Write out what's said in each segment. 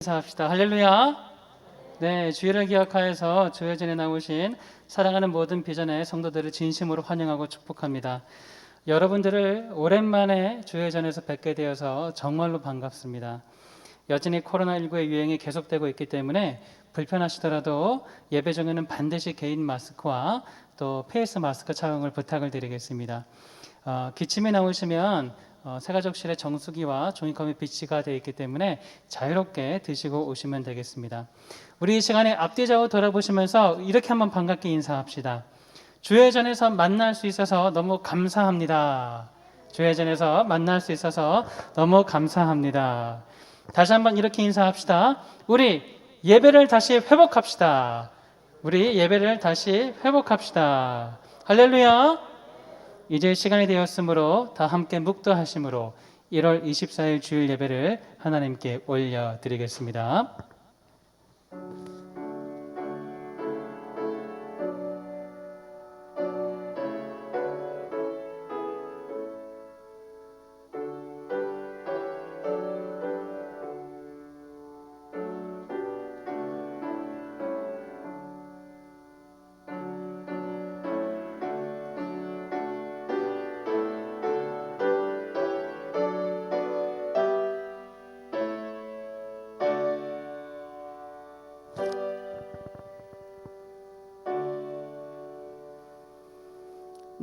인사합시다. 할렐루야. 네, 주일을 기억하여서 주회전에 나오신 사랑하는 모든 비전의 성도들을 진심으로 환영하고 축복합니다. 여러분들을 오랜만에 주회전에서 뵙게 되어서 정말로 반갑습니다. 여전히 코로나19의 유행이 계속되고 있기 때문에 불편하시더라도 예배 중에는 반드시 개인 마스크와 또 페이스 마스크 착용을 부탁을 드리겠습니다. 기침이 나오시면 새가족실에 정수기와 종이컵이 비치가 되어 있기 때문에 자유롭게 드시고 오시면 되겠습니다. 우리 이 시간에 앞뒤 좌우 돌아보시면서 이렇게 한번 반갑게 인사합시다. 주회전에서 만날 수 있어서 너무 감사합니다. 주회전에서 만날 수 있어서 너무 감사합니다. 다시 한번 이렇게 인사합시다. 우리 예배를 다시 회복합시다. 우리 예배를 다시 회복합시다. 할렐루야. 이제 시간이 되었으므로 다 함께 묵도하심으로 1월 24일 주일 예배를 하나님께 올려드리겠습니다.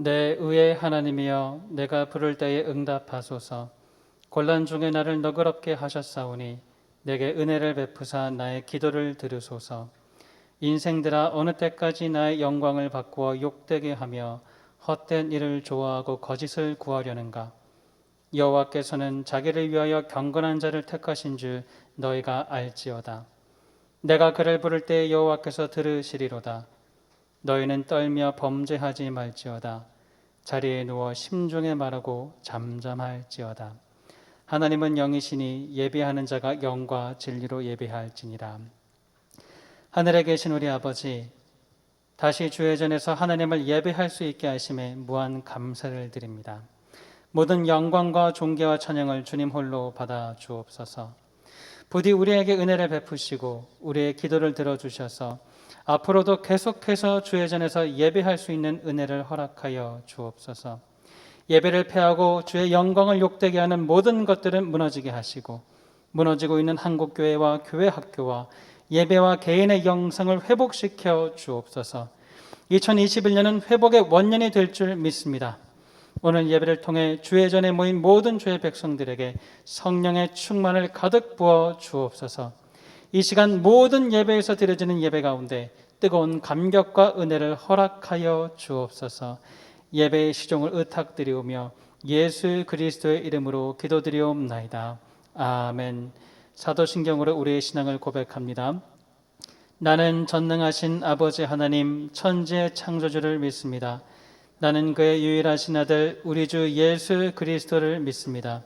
내 의의 하나님이여, 내가 부를 때에 응답하소서. 곤란 중에 나를 너그럽게 하셨사오니 내게 은혜를 베푸사 나의 기도를 들으소서. 인생들아, 어느 때까지 나의 영광을 바꾸어 욕되게 하며 헛된 일을 좋아하고 거짓을 구하려는가? 여호와께서는 자기를 위하여 경건한 자를 택하신 줄 너희가 알지어다. 내가 그를 부를 때에 여호와께서 들으시리로다. 너희는 떨며 범죄하지 말지어다. 자리에 누워 심중에 말하고 잠잠할지어다. 하나님은 영이시니 예배하는 자가 영과 진리로 예배할지니라. 하늘에 계신 우리 아버지, 다시 주회전에서 하나님을 예배할 수 있게 하심에 무한 감사를 드립니다. 모든 영광과 존귀와 찬양을 주님 홀로 받아 주옵소서. 부디 우리에게 은혜를 베푸시고 우리의 기도를 들어주셔서 앞으로도 계속해서 주회전에서 예배할 수 있는 은혜를 허락하여 주옵소서. 예배를 패하고 주의 영광을 욕되게 하는 모든 것들은 무너지게 하시고, 무너지고 있는 한국교회와 교회 학교와 예배와 개인의 영성을 회복시켜 주옵소서. 2021년은 회복의 원년이 될 줄 믿습니다. 오늘 예배를 통해 주회전에 모인 모든 주의 백성들에게 성령의 충만을 가득 부어 주옵소서. 이 시간 모든 예배에서 드려지는 예배 가운데 뜨거운 감격과 은혜를 허락하여 주옵소서. 예배의 시종을 의탁드리오며 예수 그리스도의 이름으로 기도드리옵나이다. 아멘. 사도신경으로 우리의 신앙을 고백합니다. 나는 전능하신 아버지 하나님 천지의 창조주를 믿습니다. 나는 그의 유일하신 아들 우리 주 예수 그리스도를 믿습니다.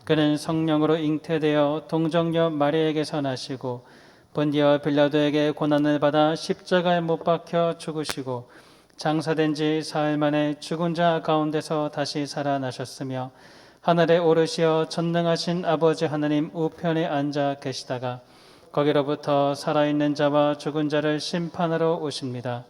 그는 성령으로 잉태되어 동정녀 마리아에게서 나시고 본디어 빌라도에게 고난을 받아 십자가에 못 박혀 죽으시고 장사된 지 사흘 만에 죽은 자 가운데서 다시 살아나셨으며 하늘에 오르시어 전능하신 아버지 하나님 우편에 앉아 계시다가 거기로부터 살아있는 자와 죽은 자를 심판하러 오십니다.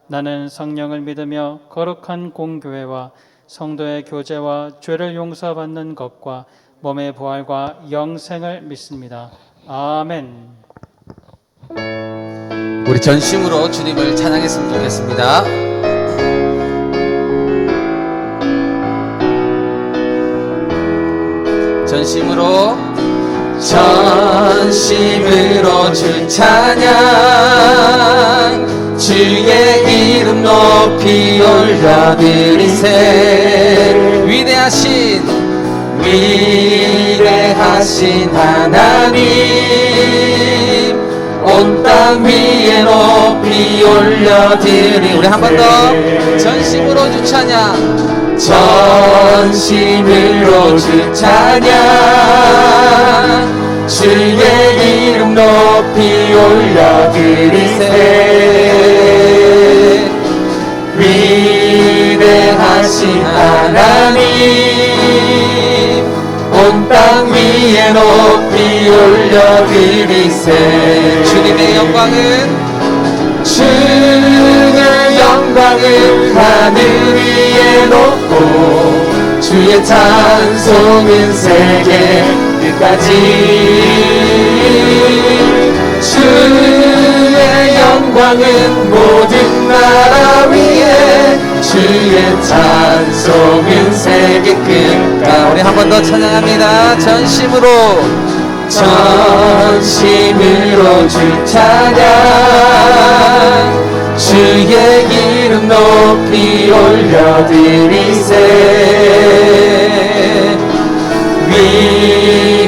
나는 성령을 믿으며 거룩한 공교회와 성도의 교제와 죄를 용서받는 것과 몸의 부활과 영생을 믿습니다. 아멘. 우리 전심으로 주님을 찬양했으면 좋겠습니다. 전심으로 주 찬양, 주의 이름 높이 올려드리세. 위대하신 하나님, 온 땅 위에 높이 올려드리. 우리 한 번 더 전심으로 주 찬양, 전심으로 주 찬양, 주의 이름 높이 올려드리세. 위대하신 하나님, 온 온 땅 위에 높이 올려드리세. 주님의 영광은 주의 영광은 하늘 위에 높고 주의 찬송은 세계 끝까지. 주의 영광은 모든 나라 위에 주의 찬송은 세계 끝까지. 우리 한 번 더 찬양합니다. 전심으로 주 찬양. 주의 이름 높이 올려드리세.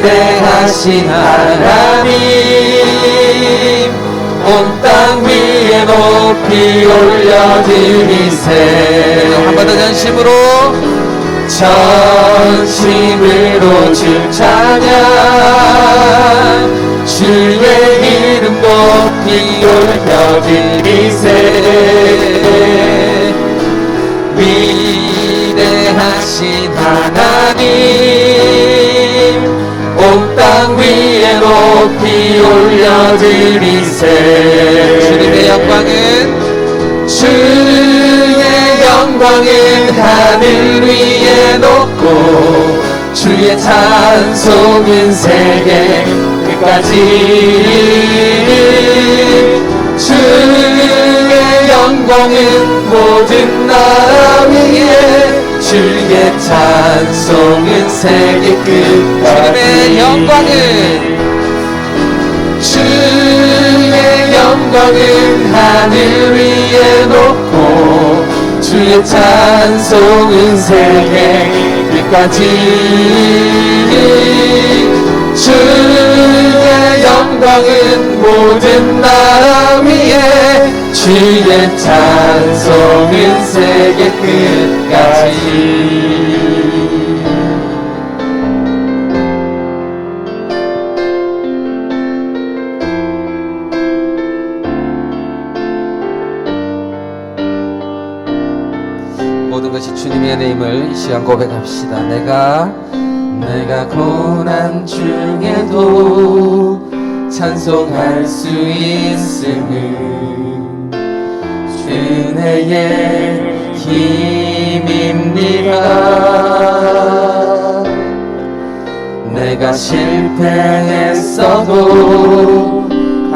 위대하신 하나님 온 땅 위에 높이 올려드리세. 한 번 더 전심으로 주 찬양. 주의 이름 높이 올려드리세. 위대하신 하나님 온 땅 위에 높이 올려드리세. 주님의 영광은 하늘 위에 높고 주의 찬송은 세계 끝까지. 주의 영광은 모든 나라 위에 주의 찬송은 세계 끝까지. 주의 영광은 하늘 위에 높고 주의 찬송은 세계 끝까지. 주의 영광은 모든 나라 위에 주의 찬송은 세계 끝까지. 모든 것이 주님의 은혜임을 이 시간 고백합시다. 내가 고난 중에도 찬송할 수 있음은 은혜의 힘입니다. 내가 실패했어도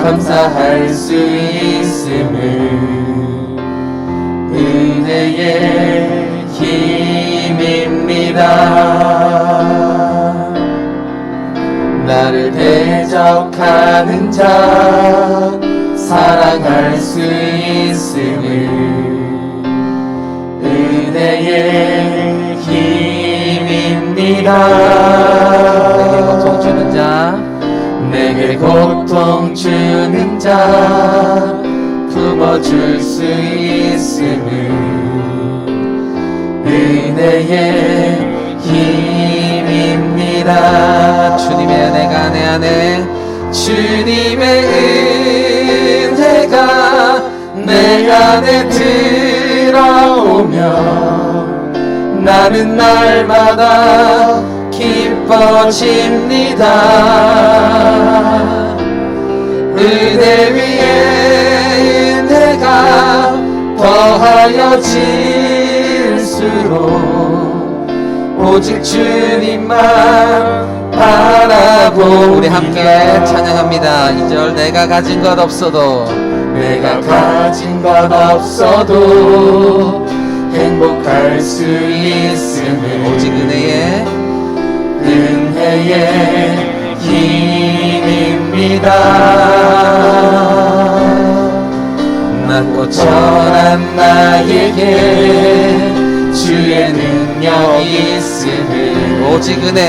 감사할 수 있음은 은혜의 힘입니다. 나를 대적하는 자 사랑할 수 있음을 은혜의 힘입니다. 내게 고통 주는 자 품어줄 수 있음을 은혜의 힘입니다. 주님의 은혜가 내 안에, 주님의 은혜가 내 안에 들어오면 나는 날마다 기뻐집니다. 은혜 위에 은혜가 더하여 질수록 오직 주님만 바라보. 우리 함께 찬양합니다. 2절. 내가 가진 것 없어도 행복할 수 있음을 오직 은혜의 힘입니다. 낮고 천한 나에게 주의 능력이 있음을 오직 은혜의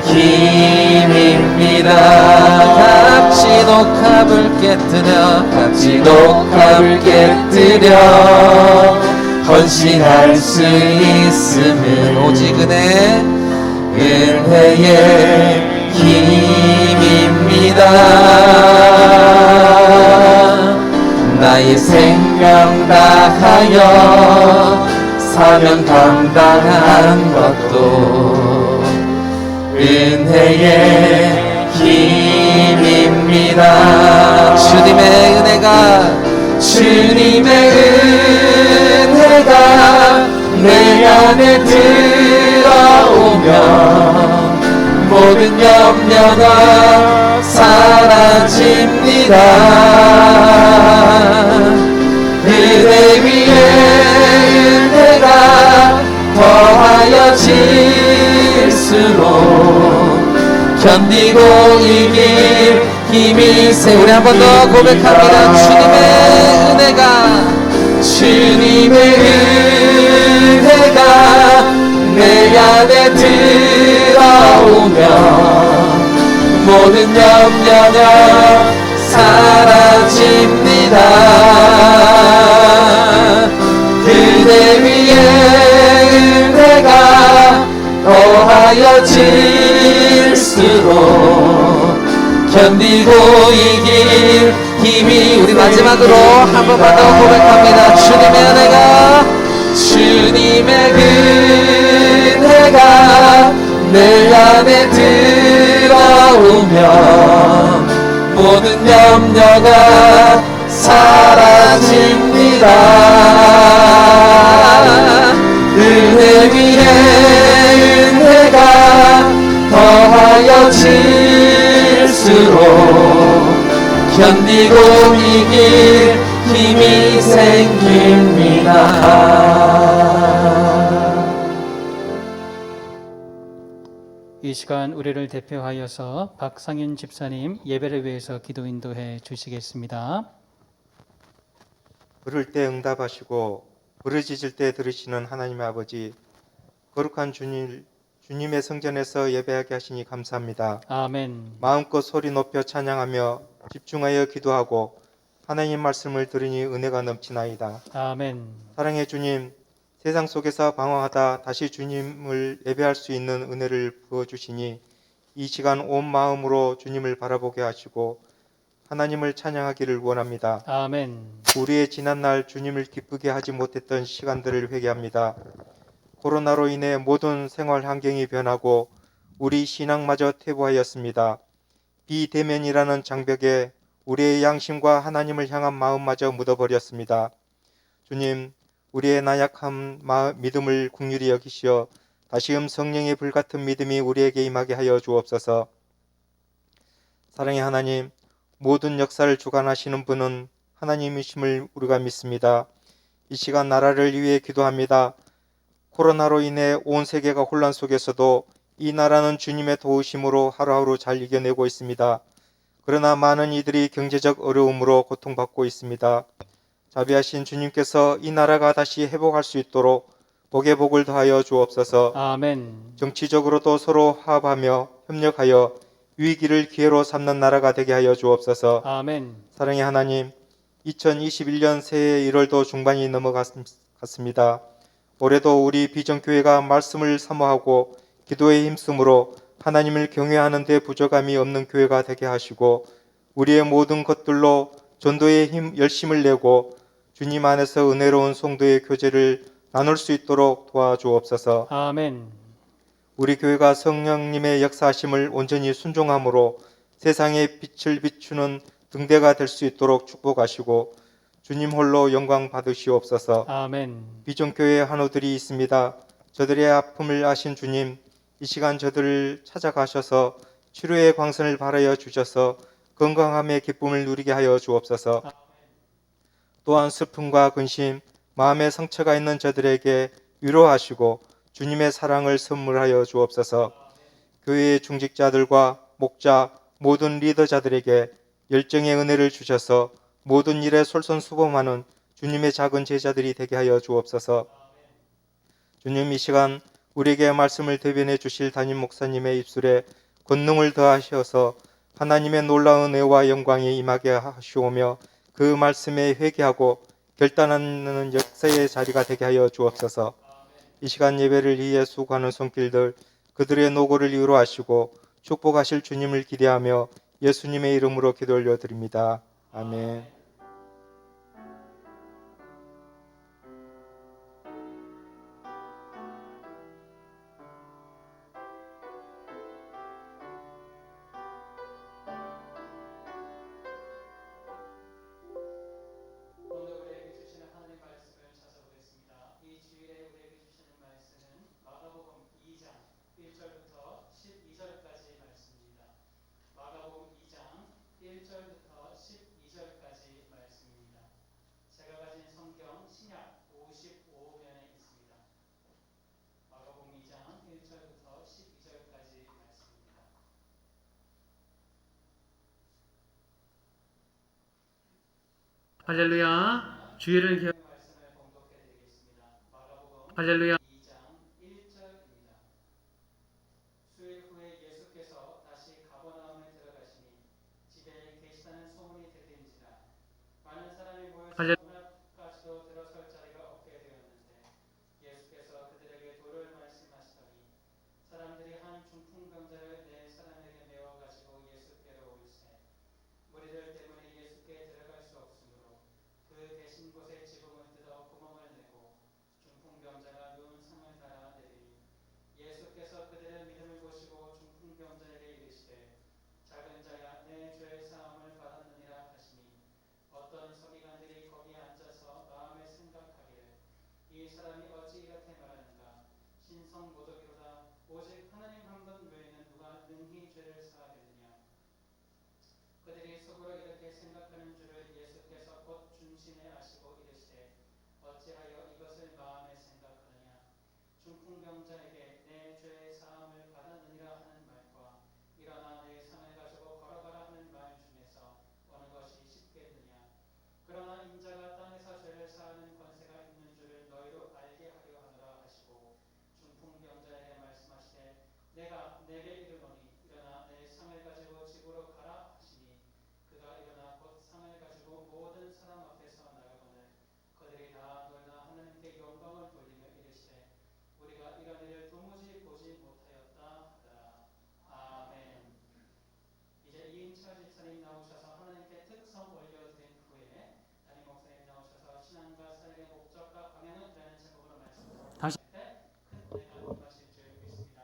힘입니다. 값진 옥합을 깨뜨려 헌신할 수 있음을 오직 은혜의 힘입니다. 나의 생명 다하여 사명 감당한 것도 은혜의 힘입니다. 주님의 은혜가 내 안에 들어오면 모든 염려가 사라집니다. 은혜 위에 은혜가 더하여질수록 견디고 이길 힘이 세. 우리 한 번 더 고백합니다. 주님의 은혜가 내 안에 들어오면 모든 염려가 사라집니다. 그대 위에 은혜가 더하여질수록 견디고 이길 힘이. 우리 마지막으로 한 번만 더 고백합니다. 주님의 은혜가 내 안에 들어오면 모든 염려가 사라집니다. 은혜 위에 은혜가 더하여질수록 견디고 이길 힘이 생깁니다. 이 시간 우리를 대표하여서 박상윤 집사님 예배를 위해서 기도 인도해 주시겠습니다. 부를 때 응답하시고 부르짖을 때 들으시는 하나님 아버지, 거룩한 주님의 성전에서 예배하게 하시니 감사합니다. 아멘. 마음껏 소리 높여 찬양하며 집중하여 기도하고 하나님 말씀을 들으니 은혜가 넘치나이다. 아멘. 사랑의 주님, 세상 속에서 방황하다 다시 주님을 예배할 수 있는 은혜를 부어주시니 이 시간 온 마음으로 주님을 바라보게 하시고 하나님을 찬양하기를 원합니다. 아멘. 우리의 지난날 주님을 기쁘게 하지 못했던 시간들을 회개합니다. 코로나로 인해 모든 생활 환경이 변하고 우리 신앙마저 퇴보하였습니다. 비대면이라는 장벽에 우리의 양심과 하나님을 향한 마음마저 묻어버렸습니다. 주님, 우리의 나약한 믿음을 긍휼히 여기시어 다시금 성령의 불같은 믿음이 우리에게 임하게 하여 주옵소서. 사랑의 하나님, 모든 역사를 주관하시는 분은 하나님이심을 우리가 믿습니다. 이 시간 나라를 위해 기도합니다. 코로나로 인해 온 세계가 혼란 속에서도 이 나라는 주님의 도우심으로 하루하루 잘 이겨내고 있습니다. 그러나 많은 이들이 경제적 어려움으로 고통받고 있습니다. 자비하신 주님께서 이 나라가 다시 회복할 수 있도록 복의 복을 더하여 주옵소서. 아멘. 정치적으로도 서로 화합하며 협력하여 위기를 기회로 삼는 나라가 되게 하여 주옵소서. 아멘. 사랑의 하나님, 2021년 새해 1월도 중반이 넘어갔습니다. 올해도 우리 비전교회가 말씀을 사모하고 기도에 힘쓰므로 하나님을 경외하는 데 부족함이 없는 교회가 되게 하시고 우리의 모든 것들로 전도에 열심을 내고 주님 안에서 은혜로운 성도의 교제를 나눌 수 있도록 도와주옵소서. 아멘. 우리 교회가 성령님의 역사하심을 온전히 순종함으로 세상의 빛을 비추는 등대가 될 수 있도록 축복하시고 주님 홀로 영광 받으시옵소서. 아멘. 비전교회 한우들이 있습니다. 저들의 아픔을 아신 주님, 이 시간 저들을 찾아가셔서 치료의 광선을 발하여 주셔서 건강함의 기쁨을 누리게 하여 주옵소서. 또한 슬픔과 근심, 마음의 상처가 있는 저들에게 위로하시고 주님의 사랑을 선물하여 주옵소서. 교회의 중직자들과 목자, 모든 리더자들에게 열정의 은혜를 주셔서 모든 일에 솔선수범하는 주님의 작은 제자들이 되게 하여 주옵소서. 주님, 이 시간 우리에게 말씀을 대변해 주실 담임 목사님의 입술에 권능을 더하셔서 하나님의 놀라운 은혜와 영광이 임하게 하시오며 그 말씀에 회개하고 결단하는 역사의 자리가 되게 하여 주옵소서. 이 시간 예배를 위해 수고하는 손길들, 그들의 노고를 이유로 하시고 축복하실 주님을 기대하며 예수님의 이름으로 기도 올려드립니다. 아멘. 할렐루야. 주의를 기억 말씀을 봉독해 드리겠습니다. 마가복음 할렐루야. 2장 1절입니다. 수일 후에 예수께서 다시 가버나움에 들어가시니 집에 계시다는 소문이 들린지라 많은 사람이 모여서 문 앞까지도 들어설 자리가 없게 되었는데 예수께서 그들에게 도를 말씀하시더니 사람들이 한 중풍병자를 네 사람에게 메워 가지고 예수께로 올세 무리들 때문에 예수께 들어갈 수 없으므로 그 계신 곳에 지붕을 뜯어 구멍을 내고 중풍병자가 누운 상을 달아 내리니 예수께서 그들의 믿음을 보시고 중풍병자에게 이르시되 작은 자야 내 죄 사함을 받았느니라 하시니 어떤 서기관들이 거기 앉아서 마음에 생각하기를 이 사람이 어찌 이렇게 말하는가 신성 모독이로다 오직 하나님 한 분 외에는 누가 능히 죄를 사하겠느냐. 그들이 속으로 이렇게 생각하는 줄을 예수께서 곧 준신에 아시고 이르시되 어찌하여 이것을 마음에 생각하느냐. 중풍병자에게 내 죄의 사함을 받았느니라 하는 말과 일어나 내 상을 가지고 걸어가라 하는 말 중에서 어느 것이 쉽겠느냐. 그러나 인자가 땅에서 죄를 사하는 권세가 있는 줄을 너희로 알게 하려 하노라 하시고 중풍병자에게 말씀하시되 내가 내게 이르노니 일어나 내 상을 가지고 집으로 가라 하시니 그가 일어나 곧 상을 가지고 모든 사람 앞에서 나가거늘 그들이 다 놀라 하나님께 영광을 돌리며 이르시되 우리가 이런 일을 도무지 보지 못하였다 하더라. 아멘. 이제 이인철 집사님 나오셔서 하나님께 특성 올려드린 후에 담임 목사님 나오셔서 신앙과 삶의 목적과 방향을 이라는 제목으로 말씀을 다시 큰 은혜가 임하실 줄 믿습니다.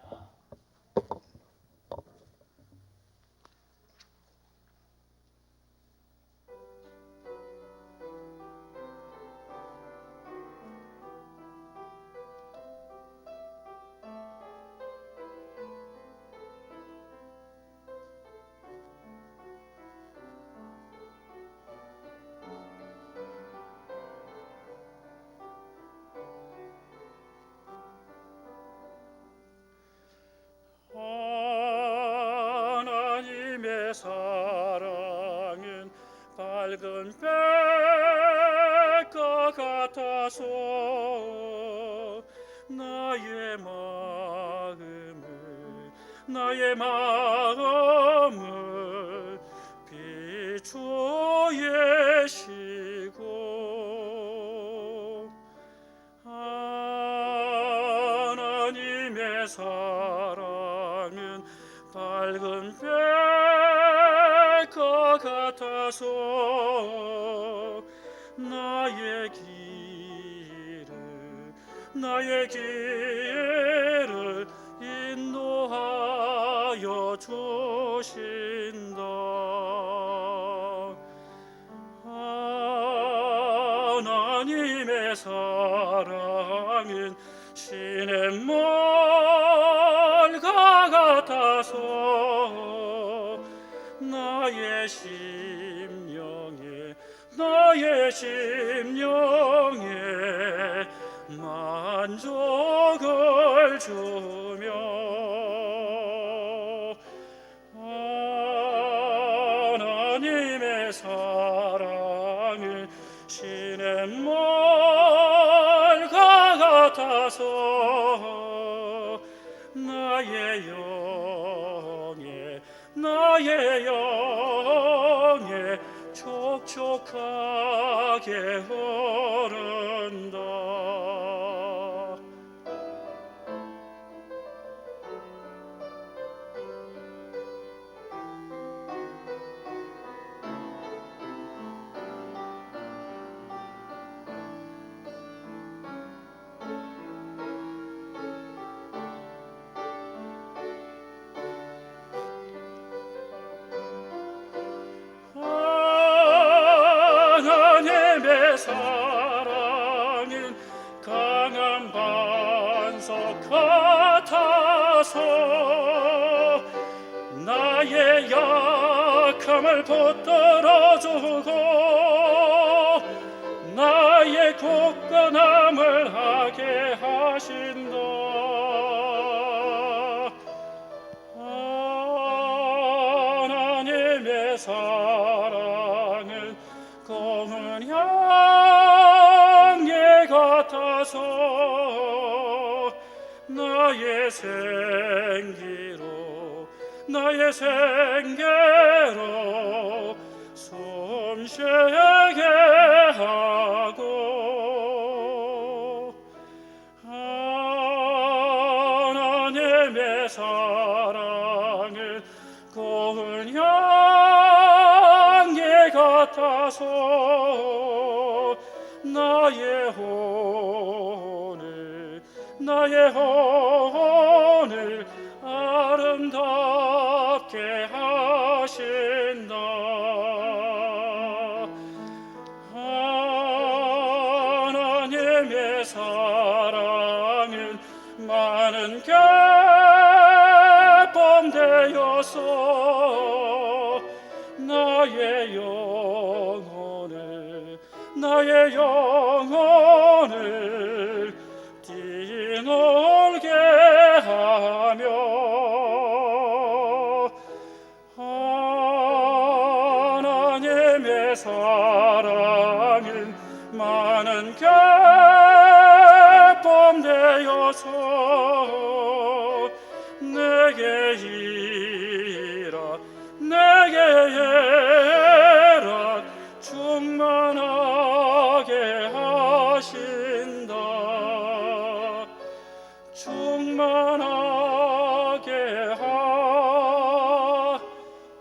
하나님의 사랑은 밝은 빛과 같아서 나의 마음을 비추어 예시고 하나님의 사랑은 밝은 빛과 같아서 나의 길을 인도하여 주신다. 하나님의 사랑은 시냇물과 같아서 나의 심령에 만족을 주며 하나님의 사랑은 시냇물과 같아서 나의 영에 촉촉하게 흐른다. 하나님의 사랑은 강한 반석 같아서 나의 약함을 붙들어주고 나의 굳건함을 하게 하신다. 하나님의 사랑은 고운 향기 같아서 나의 생계로 숨쉬게 하고 하나님의 사랑은 고운 향기 같아서 나의 혼을 아름답게 하신다. 하나님의 사랑은 많은 기쁨 되어서 나의 영혼을 뛰놀게 하며 하나님의 사랑은 많은 기쁨 되어서 내게 충만하게 하신다. 충만하게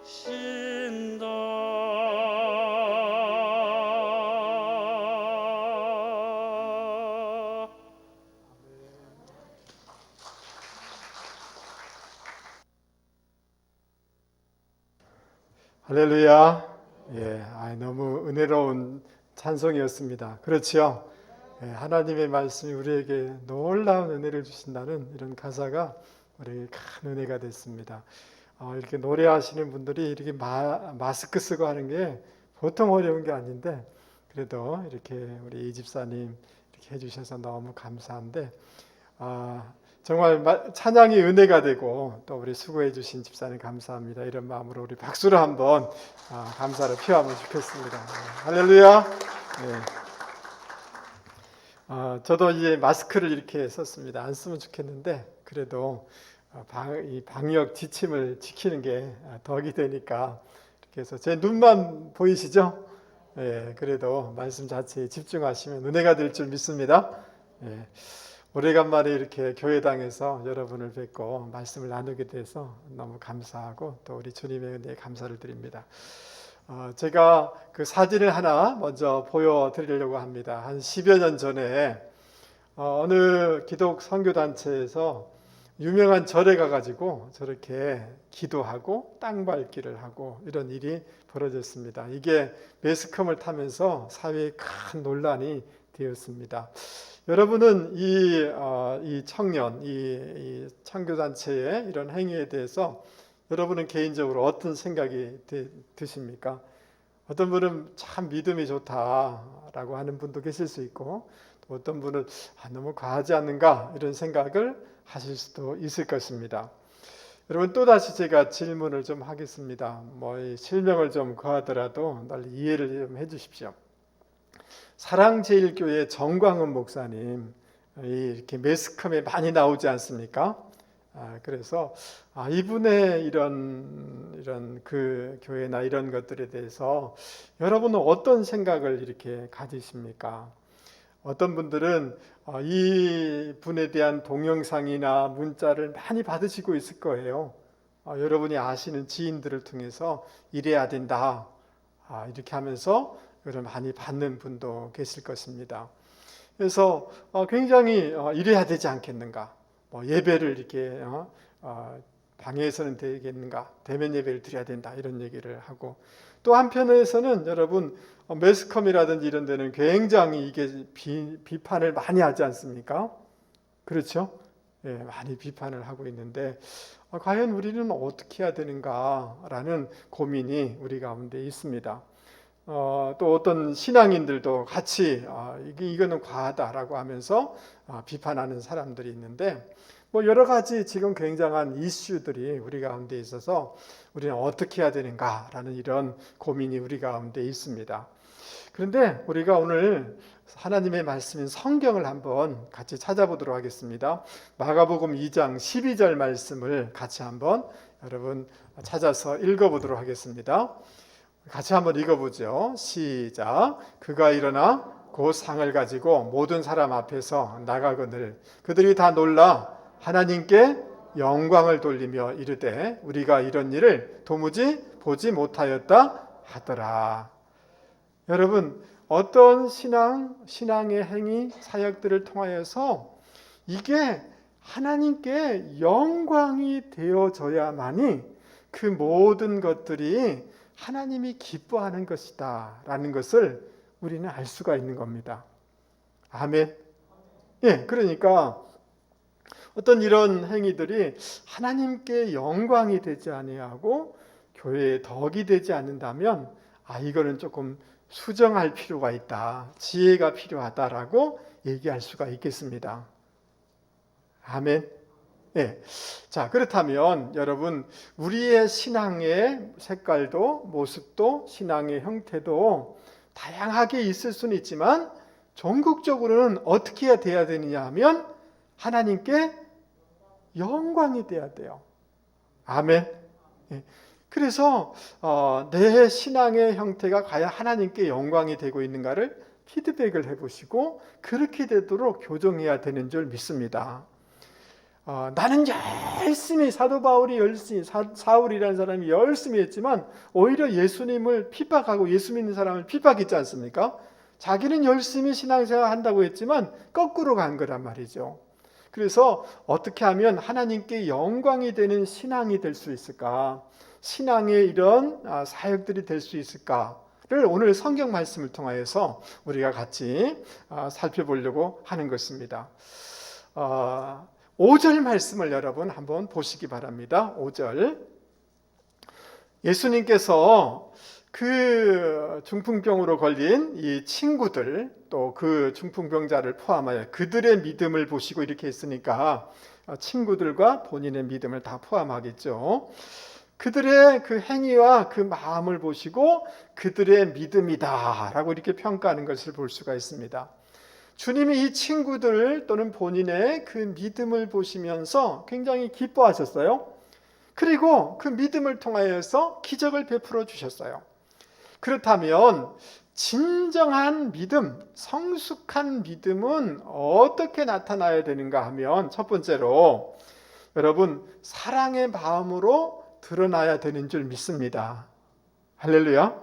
하신다. 할렐루야. 너무 은혜로운 찬송이었습니다. 그렇지요? 하나님의 말씀이 우리에게 놀라운 은혜를 주신다는 이런 가사가 우리에게 큰 은혜가 됐습니다. 이렇게 노래하시는 분들이 이렇게 마스크 쓰고 하는 게 보통 어려운 게 아닌데 그래도 이렇게 우리 이 집사님 이렇게 해주셔서 너무 감사한데 정말 찬양이 은혜가 되고 또 우리 수고해 주신 집사님 감사합니다. 이런 마음으로 우리 박수로 한번 감사를 표하면 좋겠습니다. 할렐루야. 저도 이제 마스크를 이렇게 썼습니다. 안 쓰면 좋겠는데 그래도 이 방역 지침을 지키는 게 덕이 되니까 이렇게 해서 제 눈만 보이시죠? 그래도 말씀 자체에 집중하시면 은혜가 될 줄 믿습니다. 오래간만에 이렇게 교회당에서 여러분을 뵙고 말씀을 나누게 돼서 너무 감사하고 또 우리 주님의 은혜에 감사를 드립니다. 제가 그 사진을 하나 먼저 보여드리려고 합니다. 한 10여 년 전에 어느 기독 선교단체에서 유명한 절에 가가지고 저렇게 기도하고 땅 밟기를 하고 이런 일이 벌어졌습니다. 이게 매스컴을 타면서 사회에 큰 논란이 되었습니다. 여러분은 이 청년, 이 선교단체의 이런 행위에 대해서 여러분은 개인적으로 어떤 생각이 드십니까? 어떤 분은 참 믿음이 좋다라고 하는 분도 계실 수 있고 또 어떤 분은 너무 과하지 않는가 이런 생각을 하실 수도 있을 것입니다. 여러분 또다시 제가 질문을 좀 하겠습니다. 실명을 좀 거하더라도 널리 이해를 좀 해주십시오. 사랑제일교회 정광훈 목사님 이렇게 매스컴에 많이 나오지 않습니까? 그래서 이분의 이런 그 교회나 이런 것들에 대해서 여러분은 어떤 생각을 이렇게 가지십니까? 어떤 분들은 이 분에 대한 동영상이나 문자를 많이 받으시고 있을 거예요. 여러분이 아시는 지인들을 통해서 이래야 된다 이렇게 하면서 이걸 많이 받는 분도 계실 것입니다. 그래서 굉장히 이래야 되지 않겠는가? 예배를 이렇게 방해해서는 되겠는가? 대면 예배를 드려야 된다 이런 얘기를 하고 또 한편에서는 여러분 매스컴이라든지 이런 데는 굉장히 이게 비판을 많이 하지 않습니까? 그렇죠? 많이 비판을 하고 있는데 과연 우리는 어떻게 해야 되는가라는 고민이 우리 가운데 있습니다. 또 어떤 신앙인들도 같이 이거는 과하다라고 하면서 비판하는 사람들이 있는데 여러 가지 지금 굉장한 이슈들이 우리 가운데 있어서 우리는 어떻게 해야 되는가라는 이런 고민이 우리 가운데 있습니다. 그런데 우리가 오늘 하나님의 말씀인 성경을 한번 같이 찾아보도록 하겠습니다. 마가복음 2장 12절 말씀을 같이 한번 여러분 찾아서 읽어보도록 하겠습니다. 같이 한번 읽어보죠. 시작. 그가 일어나 곧 상을 가지고 모든 사람 앞에서 나가거늘 그들이 다 놀라 하나님께 영광을 돌리며 이르되 우리가 이런 일을 도무지 보지 못하였다 하더라. 여러분, 어떤 신앙의 행위, 사역들을 통하여서 이게 하나님께 영광이 되어져야만이 그 모든 것들이 하나님이 기뻐하는 것이다 라는 것을 우리는 알 수가 있는 겁니다. 아멘. 예, 그러니까 어떤 이런 행위들이 하나님께 영광이 되지 아니하고 교회에 덕이 되지 않는다면 이거는 조금 수정할 필요가 있다. 지혜가 필요하다라고 얘기할 수가 있겠습니다. 아멘. 네. 자, 그렇다면 여러분, 우리의 신앙의 색깔도 모습도 신앙의 형태도 다양하게 있을 수는 있지만 전국적으로는 어떻게 돼야 되느냐 하면 하나님께 영광이 돼야 돼요. 아멘. 네. 그래서 내 신앙의 형태가 과연 하나님께 영광이 되고 있는가를 피드백을 해보시고 그렇게 되도록 교정해야 되는 줄 믿습니다. 나는 열심히 사도 바울이 열심히 사울이라는 사람이 열심히 했지만 오히려 예수님을 핍박하고 예수 믿는 사람을 핍박했지 않습니까? 자기는 열심히 신앙생활 한다고 했지만 거꾸로 간 거란 말이죠. 그래서 어떻게 하면 하나님께 영광이 되는 신앙이 될 수 있을까? 신앙의 이런 사역들이 될 수 있을까를 오늘 성경 말씀을 통하여서 우리가 같이 살펴보려고 하는 것입니다. 5절 말씀을 여러분 한번 보시기 바랍니다. 5절. 예수님께서 그 중풍병으로 걸린 이 친구들 또 그 중풍병자를 포함하여 그들의 믿음을 보시고 이렇게 했으니까 친구들과 본인의 믿음을 다 포함하겠죠. 그들의 그 행위와 그 마음을 보시고 그들의 믿음이다 라고 이렇게 평가하는 것을 볼 수가 있습니다. 주님이 이 친구들 또는 본인의 그 믿음을 보시면서 굉장히 기뻐하셨어요. 그리고 그 믿음을 통하여서 기적을 베풀어 주셨어요. 그렇다면 진정한 믿음, 성숙한 믿음은 어떻게 나타나야 되는가 하면 첫 번째로 여러분 사랑의 마음으로 드러나야 되는 줄 믿습니다. 할렐루야.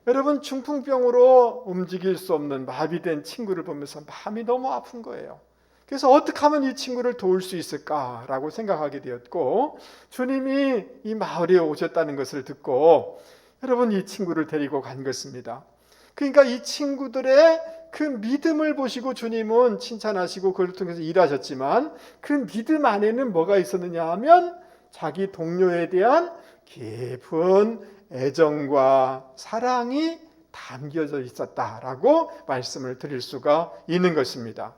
여러분 중풍병으로 움직일 수 없는 마비된 친구를 보면서 마음이 너무 아픈 거예요. 그래서 어떻게 하면 이 친구를 도울 수 있을까라고 생각하게 되었고 주님이 이 마을에 오셨다는 것을 듣고 여러분 이 친구를 데리고 간 것입니다. 그러니까 이 친구들의 그 믿음을 보시고 주님은 칭찬하시고 그걸 통해서 일하셨지만 그 믿음 안에는 뭐가 있었느냐 하면 자기 동료에 대한 깊은 애정과 사랑이 담겨져 있었다라고 말씀을 드릴 수가 있는 것입니다.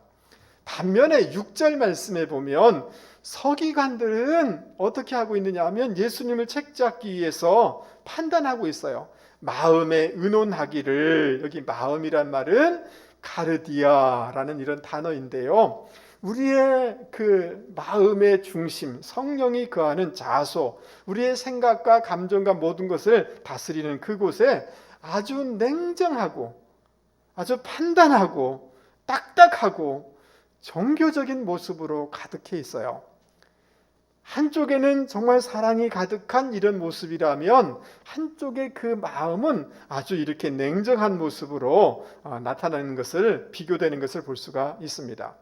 반면에 6절 말씀에 보면 서기관들은 어떻게 하고 있느냐 하면 예수님을 책잡기 위해서 판단하고 있어요. 마음에 의논하기를, 여기 마음이란 말은 카르디아라는 이런 단어인데요. 우리의 그 마음의 중심, 성령이 거하는 자소, 우리의 생각과 감정과 모든 것을 다스리는 그곳에 아주 냉정하고 아주 판단하고 딱딱하고 정교적인 모습으로 가득해 있어요. 한쪽에는 정말 사랑이 가득한 이런 모습이라면 한쪽의 그 마음은 아주 이렇게 냉정한 모습으로 나타나는 것을, 비교되는 것을 볼 수가 있습니다.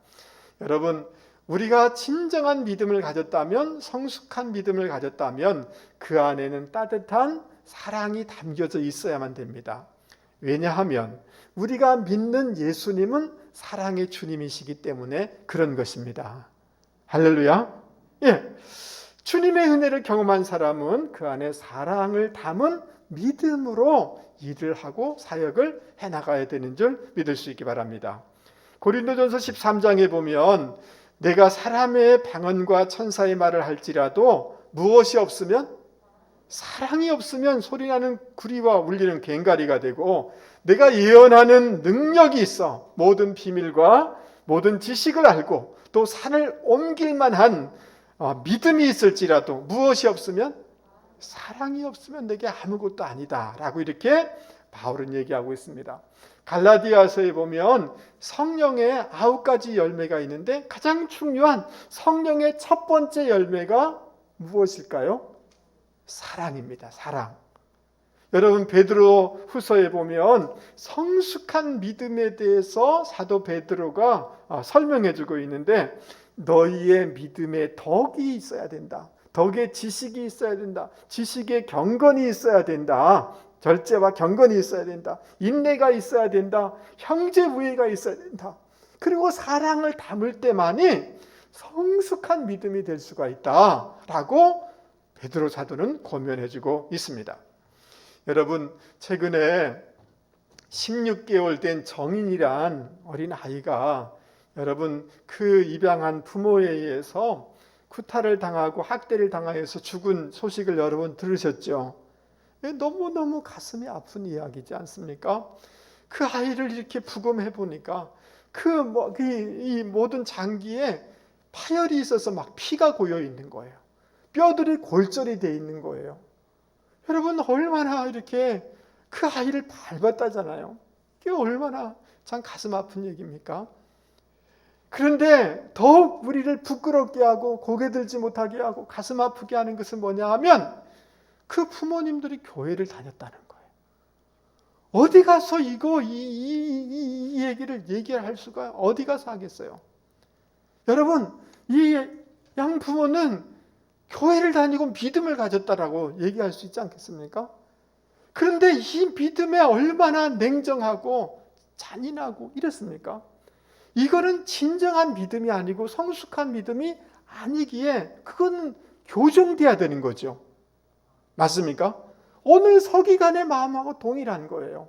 여러분, 우리가 진정한 믿음을 가졌다면, 성숙한 믿음을 가졌다면 그 안에는 따뜻한 사랑이 담겨져 있어야만 됩니다. 왜냐하면 우리가 믿는 예수님은 사랑의 주님이시기 때문에 그런 것입니다. 할렐루야. 예, 주님의 은혜를 경험한 사람은 그 안에 사랑을 담은 믿음으로 일을 하고 사역을 해나가야 되는 줄 믿을 수 있기 바랍니다. 고린도전서 13장에 보면 내가 사람의 방언과 천사의 말을 할지라도 무엇이 없으면 사랑이 없으면 소리나는 구리와 울리는 괭가리가 되고, 내가 예언하는 능력이 있어 모든 비밀과 모든 지식을 알고 또 산을 옮길 만한 믿음이 있을지라도 무엇이 없으면, 사랑이 없으면 내게 아무것도 아니다 라고 이렇게 바울은 얘기하고 있습니다. 갈라디아서에 보면 성령의 9가지 열매가 있는데 가장 중요한 성령의 첫 번째 열매가 무엇일까요? 사랑입니다. 사랑. 여러분, 베드로 후서에 보면 성숙한 믿음에 대해서 사도 베드로가 설명해 주고 있는데, 너희의 믿음에 덕이 있어야 된다. 덕에 지식이 있어야 된다. 지식에 경건이 있어야 된다. 절제와 경건이 있어야 된다. 인내가 있어야 된다. 형제우애가 있어야 된다. 그리고 사랑을 담을 때만이 성숙한 믿음이 될 수가 있다라고 베드로 사도는 권면해주고 있습니다. 여러분, 최근에 16개월 된 정인이란 어린 아이가 여러분 그 입양한 부모에 의해서 구타를 당하고 학대를 당하여서 죽은 소식을 여러분 들으셨죠? 너무너무 가슴이 아픈 이야기지 않습니까? 그 아이를 이렇게 부검해 보니까 이 모든 장기에 파열이 있어서 막 피가 고여 있는 거예요. 뼈들이 골절이 돼 있는 거예요. 여러분, 얼마나 이렇게 그 아이를 밟았다잖아요. 이게 얼마나 참 가슴 아픈 얘기입니까? 그런데 더욱 우리를 부끄럽게 하고 고개 들지 못하게 하고 가슴 아프게 하는 것은 뭐냐 하면 그 부모님들이 교회를 다녔다는 거예요. 어디 가서 이 얘기를 얘기할 수가 어디 가서 하겠어요? 여러분, 이 양부모는 교회를 다니고 믿음을 가졌다라고 얘기할 수 있지 않겠습니까? 그런데 이 믿음에 얼마나 냉정하고 잔인하고 이렇습니까? 이거는 진정한 믿음이 아니고 성숙한 믿음이 아니기에 그건 교정돼야 되는 거죠. 맞습니까? 오늘 서기관의 마음하고 동일한 거예요.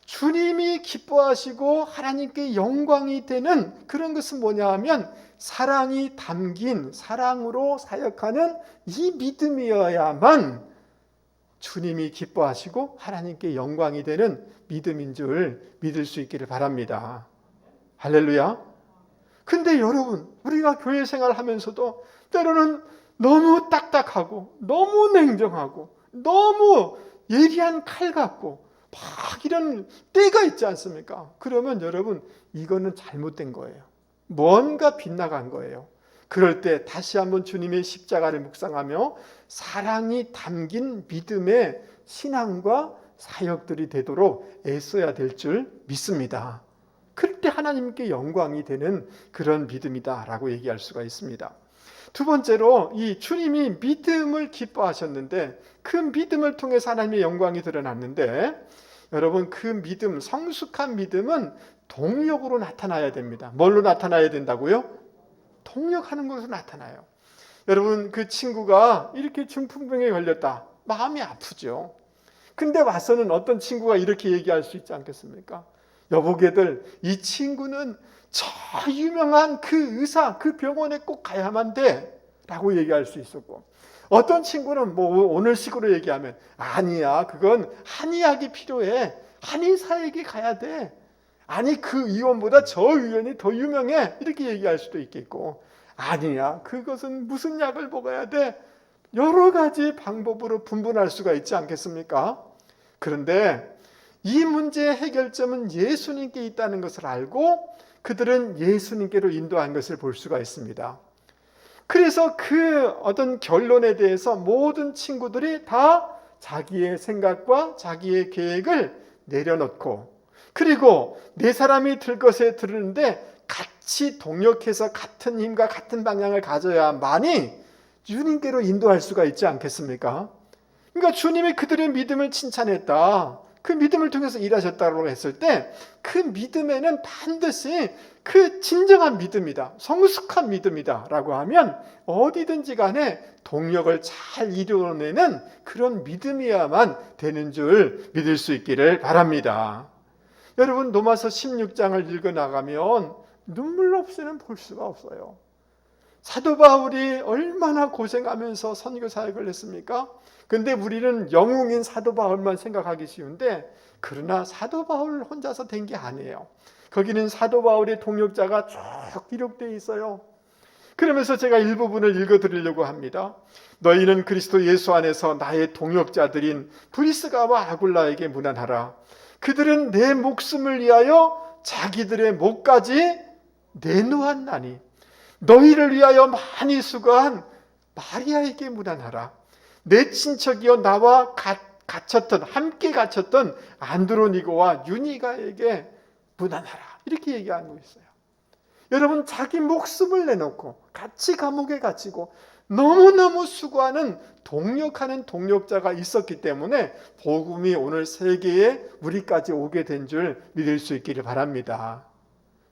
주님이 기뻐하시고 하나님께 영광이 되는 그런 것은 뭐냐 하면 사랑이 담긴, 사랑으로 사역하는 이 믿음이어야만 주님이 기뻐하시고 하나님께 영광이 되는 믿음인 줄 믿을 수 있기를 바랍니다. 할렐루야. 근데 여러분, 우리가 교회 생활하면서도 때로는 너무 딱딱하고 너무 냉정하고 너무 예리한 칼 같고 막 이런 때가 있지 않습니까? 그러면 여러분, 이거는 잘못된 거예요. 뭔가 빗나간 거예요. 그럴 때 다시 한번 주님의 십자가를 묵상하며 사랑이 담긴 믿음의 신앙과 사역들이 되도록 애써야 될 줄 믿습니다. 그럴 때 하나님께 영광이 되는 그런 믿음이다라고 얘기할 수가 있습니다. 두 번째로, 이 주님이 믿음을 기뻐하셨는데 그 믿음을 통해서 하나님의 영광이 드러났는데, 여러분, 그 믿음, 성숙한 믿음은 동력으로 나타나야 됩니다. 뭘로 나타나야 된다고요? 동력하는 것으로 나타나요. 여러분, 그 친구가 이렇게 중풍병에 걸렸다. 마음이 아프죠. 근데 와서는 어떤 친구가 이렇게 얘기할 수 있지 않겠습니까? 여보게들, 이 친구는 저 유명한 그 의사, 그 병원에 꼭 가야만 돼 라고 얘기할 수 있었고, 어떤 친구는 뭐 오늘식으로 얘기하면 아니야, 그건 한의학이 필요해, 한의사에게 가야 돼, 아니 그 의원보다 저 의원이 더 유명해, 이렇게 얘기할 수도 있겠고, 아니야, 그것은 무슨 약을 먹어야 돼, 여러 가지 방법으로 분분할 수가 있지 않겠습니까? 그런데 이 문제의 해결점은 예수님께 있다는 것을 알고 그들은 예수님께로 인도한 것을 볼 수가 있습니다. 그래서 그 어떤 결론에 대해서 모든 친구들이 다 자기의 생각과 자기의 계획을 내려놓고, 그리고 네 사람이 들 것에 들으는데 같이 동력해서 같은 힘과 같은 방향을 가져야만이 주님께로 인도할 수가 있지 않겠습니까? 그러니까 주님이 그들의 믿음을 칭찬했다, 그 믿음을 통해서 일하셨다고 했을 때 그 믿음에는 반드시 그 진정한 믿음이다, 성숙한 믿음이다 라고 하면 어디든지 간에 동력을 잘 이루어내는 그런 믿음이야만 되는 줄 믿을 수 있기를 바랍니다. 여러분, 로마서 16장을 읽어나가면 눈물 없이는 볼 수가 없어요. 사도 바울이 얼마나 고생하면서 선교 사역을 했습니까? 근데 우리는 영웅인 사도 바울만 생각하기 쉬운데, 그러나 사도 바울 혼자서 된 게 아니에요. 거기는 사도 바울의 동역자가 쭉 기록되어 있어요. 그러면서 제가 일부분을 읽어드리려고 합니다. 너희는 그리스도 예수 안에서 나의 동역자들인 브리스가와 아굴라에게 문안하라. 그들은 내 목숨을 위하여 자기들의 목까지 내놓았나니 너희를 위하여 많이 수고한 마리아에게 문안하라. 내 친척이여 나와 함께 갇혔던 안드로니고와 유니가에게 문안하라. 이렇게 얘기하고 있어요. 여러분, 자기 목숨을 내놓고 같이 감옥에 갇히고 너무너무 수고하는 동역하는 동역자가 있었기 때문에 복음이 오늘 세계에 우리까지 오게 된 줄 믿을 수 있기를 바랍니다.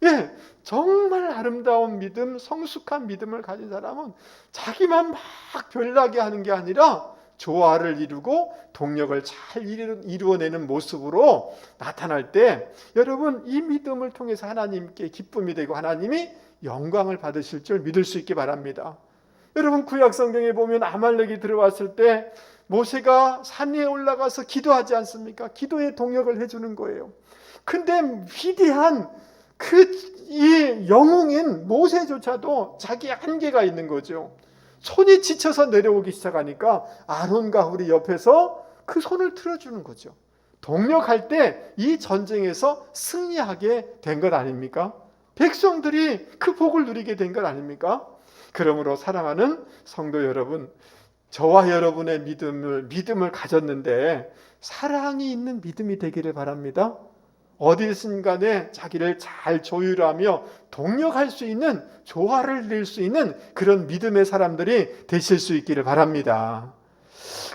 예, 정말 아름다운 믿음, 성숙한 믿음을 가진 사람은 자기만 막 별나게 하는 게 아니라 조화를 이루고 동력을 잘 이루어내는 모습으로 나타날 때 여러분, 이 믿음을 통해서 하나님께 기쁨이 되고 하나님이 영광을 받으실 줄 믿을 수 있기 바랍니다. 여러분, 구약 성경에 보면 아말렉이 들어왔을 때 모세가 산 위에 올라가서 기도하지 않습니까? 기도의 동역을 해주는 거예요. 근데 위대한 이 영웅인 모세조차도 자기 한계가 있는 거죠. 손이 지쳐서 내려오기 시작하니까 아론과 훌이 옆에서 그 손을 틀어주는 거죠. 동력할 때 이 전쟁에서 승리하게 된 것 아닙니까? 백성들이 그 복을 누리게 된 것 아닙니까? 그러므로 사랑하는 성도 여러분, 저와 여러분의 믿음을 가졌는데 사랑이 있는 믿음이 되기를 바랍니다. 어디든 간에 자기를 잘 조율하며 동력할 수 있는, 조화를 낼 수 있는 그런 믿음의 사람들이 되실 수 있기를 바랍니다.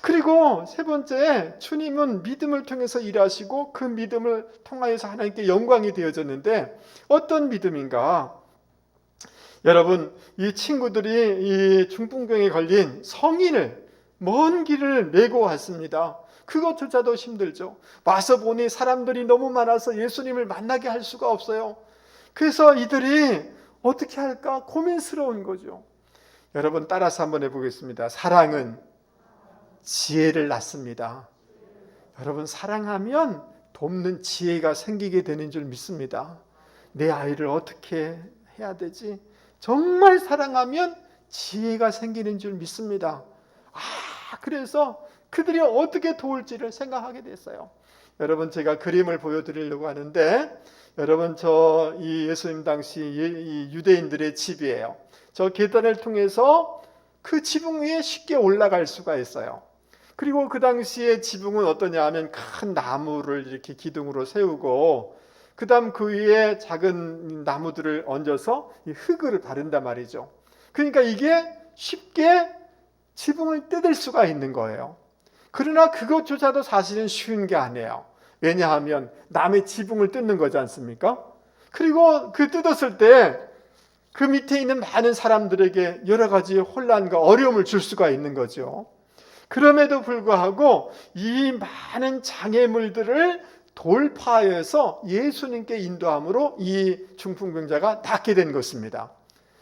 그리고 세 번째, 주님은 믿음을 통해서 일하시고 그 믿음을 통하여서 하나님께 영광이 되어졌는데 어떤 믿음인가? 여러분, 이 친구들이 이 중풍병에 걸린 성인을 먼 길을 메고 왔습니다. 그것조차도 힘들죠. 와서 보니 사람들이 너무 많아서 예수님을 만나게 할 수가 없어요. 그래서 이들이 어떻게 할까 고민스러운 거죠. 여러분, 따라서 한번 해보겠습니다. 사랑은 지혜를 낳습니다. 여러분, 사랑하면 돕는 지혜가 생기게 되는 줄 믿습니다. 내 아이를 어떻게 해야 되지? 정말 사랑하면 지혜가 생기는 줄 믿습니다. 그래서 그들이 어떻게 도울지를 생각하게 됐어요. 여러분, 제가 그림을 보여드리려고 하는데, 여러분, 이 예수님 당시 이 유대인들의 집이에요. 저 계단을 통해서 그 지붕 위에 쉽게 올라갈 수가 있어요. 그리고 그 당시에 지붕은 어떠냐 하면 큰 나무를 이렇게 기둥으로 세우고 그 다음 그 위에 작은 나무들을 얹어서 이 흙을 바른단 말이죠. 그러니까 이게 쉽게 지붕을 뜯을 수가 있는 거예요. 그러나 그것조차도 사실은 쉬운 게 아니에요. 왜냐하면 남의 지붕을 뜯는 거지 않습니까? 그리고 그 뜯었을 때 그 밑에 있는 많은 사람들에게 여러 가지 혼란과 어려움을 줄 수가 있는 거죠. 그럼에도 불구하고 이 많은 장애물들을 돌파해서 예수님께 인도함으로 이 중풍병자가 낫게 된 것입니다.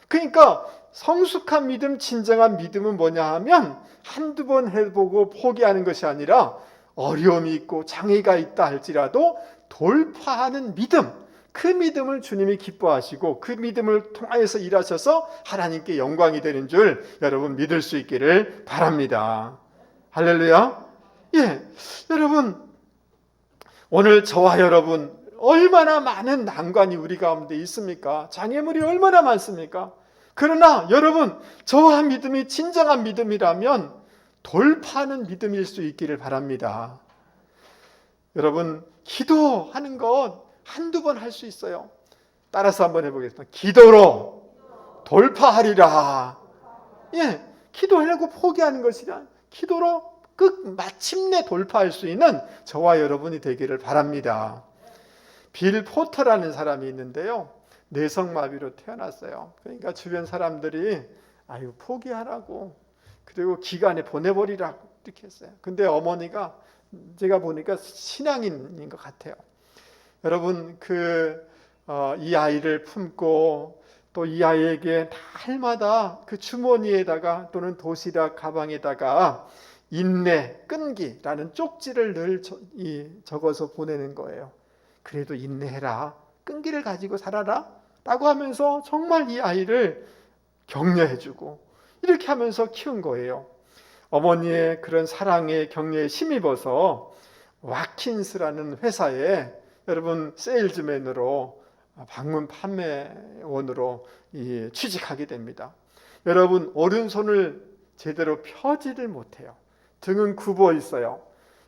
그러니까 성숙한 믿음, 진정한 믿음은 뭐냐 하면 한두 번 해보고 포기하는 것이 아니라 어려움이 있고 장애가 있다 할지라도 돌파하는 믿음, 그 믿음을 주님이 기뻐하시고 그 믿음을 통하여서 일하셔서 하나님께 영광이 되는 줄 여러분 믿을 수 있기를 바랍니다. 할렐루야. 예, 여러분, 오늘 저와 여러분 얼마나 많은 난관이 우리 가운데 있습니까? 장애물이 얼마나 많습니까? 그러나 여러분, 저와 믿음이 진정한 믿음이라면 돌파하는 믿음일 수 있기를 바랍니다. 여러분, 기도하는 것 한두 번 할 수 있어요. 따라서 한번 해보겠습니다. 기도로 돌파하리라. 예, 기도하려고 포기하는 것이라 기도로 마침내 돌파할 수 있는 저와 여러분이 되기를 바랍니다. 빌 포터라는 사람이 있는데요. 뇌성마비로 태어났어요. 그러니까 주변 사람들이 아유 포기하라고, 그리고 기간에 보내버리라고 이렇게 했어요. 근데 어머니가 제가 보니까 신앙인인 것 같아요. 여러분, 이 아이를 품고 또 이 아이에게 날마다 그 주머니에다가 또는 도시락 가방에다가 인내, 끈기라는 쪽지를 늘 적어서 보내는 거예요. 그래도 인내해라, 끈기를 가지고 살아라 라고 하면서 정말 이 아이를 격려해주고 이렇게 하면서 키운 거예요. 어머니의 그런 사랑에 격려에 힘입어서 와킨스라는 회사에 여러분 세일즈맨으로 방문 판매원으로 취직하게 됩니다. 여러분 오른손을 제대로 펴지를 못해요. 등은 굽어 있어요.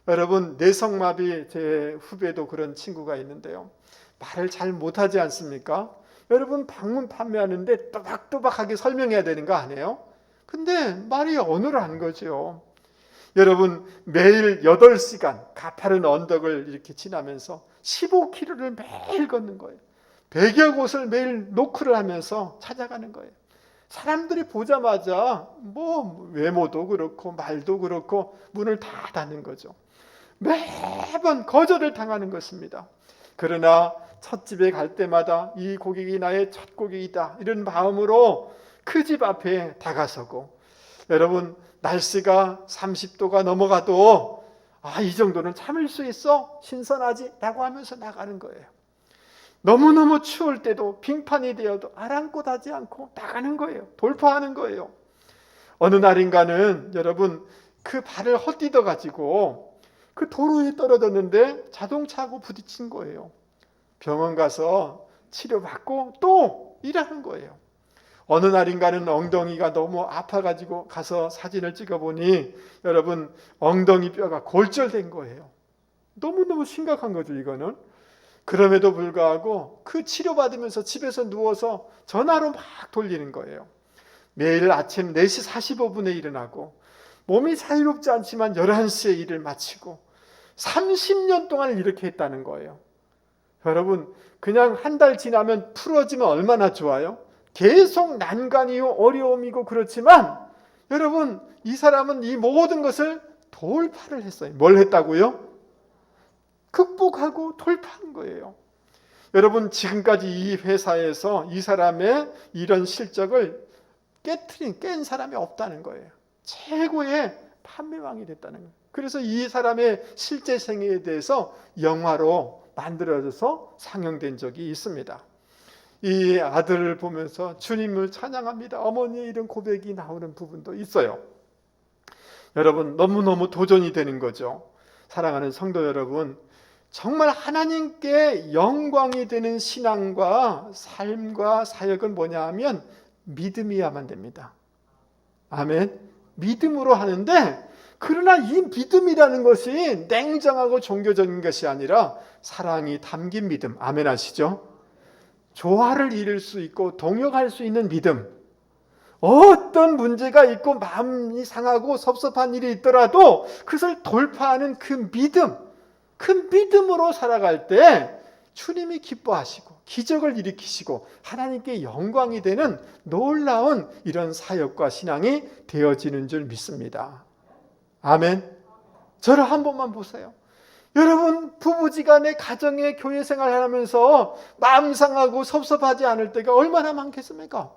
여러분 뇌성마비, 제 후배도 그런 친구가 있는데요. 말을 잘 못하지 않습니까? 여러분 방문 판매하는데 또박또박하게 설명해야 되는 거 아니에요? 근데 말이 어눌 한 거죠. 여러분 매일 8시간 가파른 언덕을 이렇게 지나면서 15km를 매일 걷는 거예요. 100여 곳을 매일 노크를 하면서 찾아가는 거예요. 사람들이 보자마자 뭐 외모도 그렇고 말도 그렇고 문을 다 닫는 거죠. 매번 거절을 당하는 것입니다. 그러나 첫 집에 갈 때마다 이 고객이 나의 첫 고객이다 이런 마음으로 그 집 앞에 다가서고, 여러분 날씨가 30도가 넘어가도 이 정도는 참을 수 있어? 신선하지? 라고 하면서 나가는 거예요. 너무너무 추울 때도 빙판이 되어도 아랑곳하지 않고 나가는 거예요. 돌파하는 거예요. 어느 날인가는 여러분 그 발을 헛디뎌 가지고 그 도로에 떨어졌는데 자동차하고 부딪힌 거예요. 병원 가서 치료받고 또 일하는 거예요. 어느 날인가는 엉덩이가 너무 아파가지고 가서 사진을 찍어보니 여러분 엉덩이 뼈가 골절된 거예요. 너무너무 심각한 거죠, 이거는. 그럼에도 불구하고 그 치료받으면서 집에서 누워서 전화로 막 돌리는 거예요. 매일 아침 4시 45분에 일어나고 몸이 자유롭지 않지만 11시에 일을 마치고 30년 동안 이렇게 했다는 거예요. 여러분 그냥 한 달 지나면 풀어지면 얼마나 좋아요? 계속 난관이요 어려움이고 그렇지만 여러분 이 사람은 이 모든 것을 돌파를 했어요. 뭘 했다고요? 극복하고 돌파한 거예요. 여러분 지금까지 이 회사에서 이 사람의 이런 실적을 깬 사람이 없다는 거예요. 최고의 판매왕이 됐다는 거예요. 그래서 이 사람의 실제 생애에 대해서 영화로 만들어져서 상영된 적이 있습니다. 이 아들을 보면서 주님을 찬양합니다. 어머니의 이런 고백이 나오는 부분도 있어요. 여러분 너무너무 도전이 되는 거죠. 사랑하는 성도 여러분, 정말 하나님께 영광이 되는 신앙과 삶과 사역은 뭐냐 하면 믿음이야만 됩니다. 아멘. 믿음으로 하는데, 그러나 이 믿음이라는 것이 냉정하고 종교적인 것이 아니라 사랑이 담긴 믿음. 아멘 하시죠? 조화를 이룰 수 있고 동역할 수 있는 믿음. 어떤 문제가 있고 마음이 상하고 섭섭한 일이 있더라도 그것을 돌파하는 그 믿음, 그 믿음으로 살아갈 때 주님이 기뻐하시고 기적을 일으키시고 하나님께 영광이 되는 놀라운 이런 사역과 신앙이 되어지는 줄 믿습니다. 아멘. 저를 한 번만 보세요. 여러분 부부지간에 가정의 교회 생활을 하면서 마음 상하고 섭섭하지 않을 때가 얼마나 많겠습니까?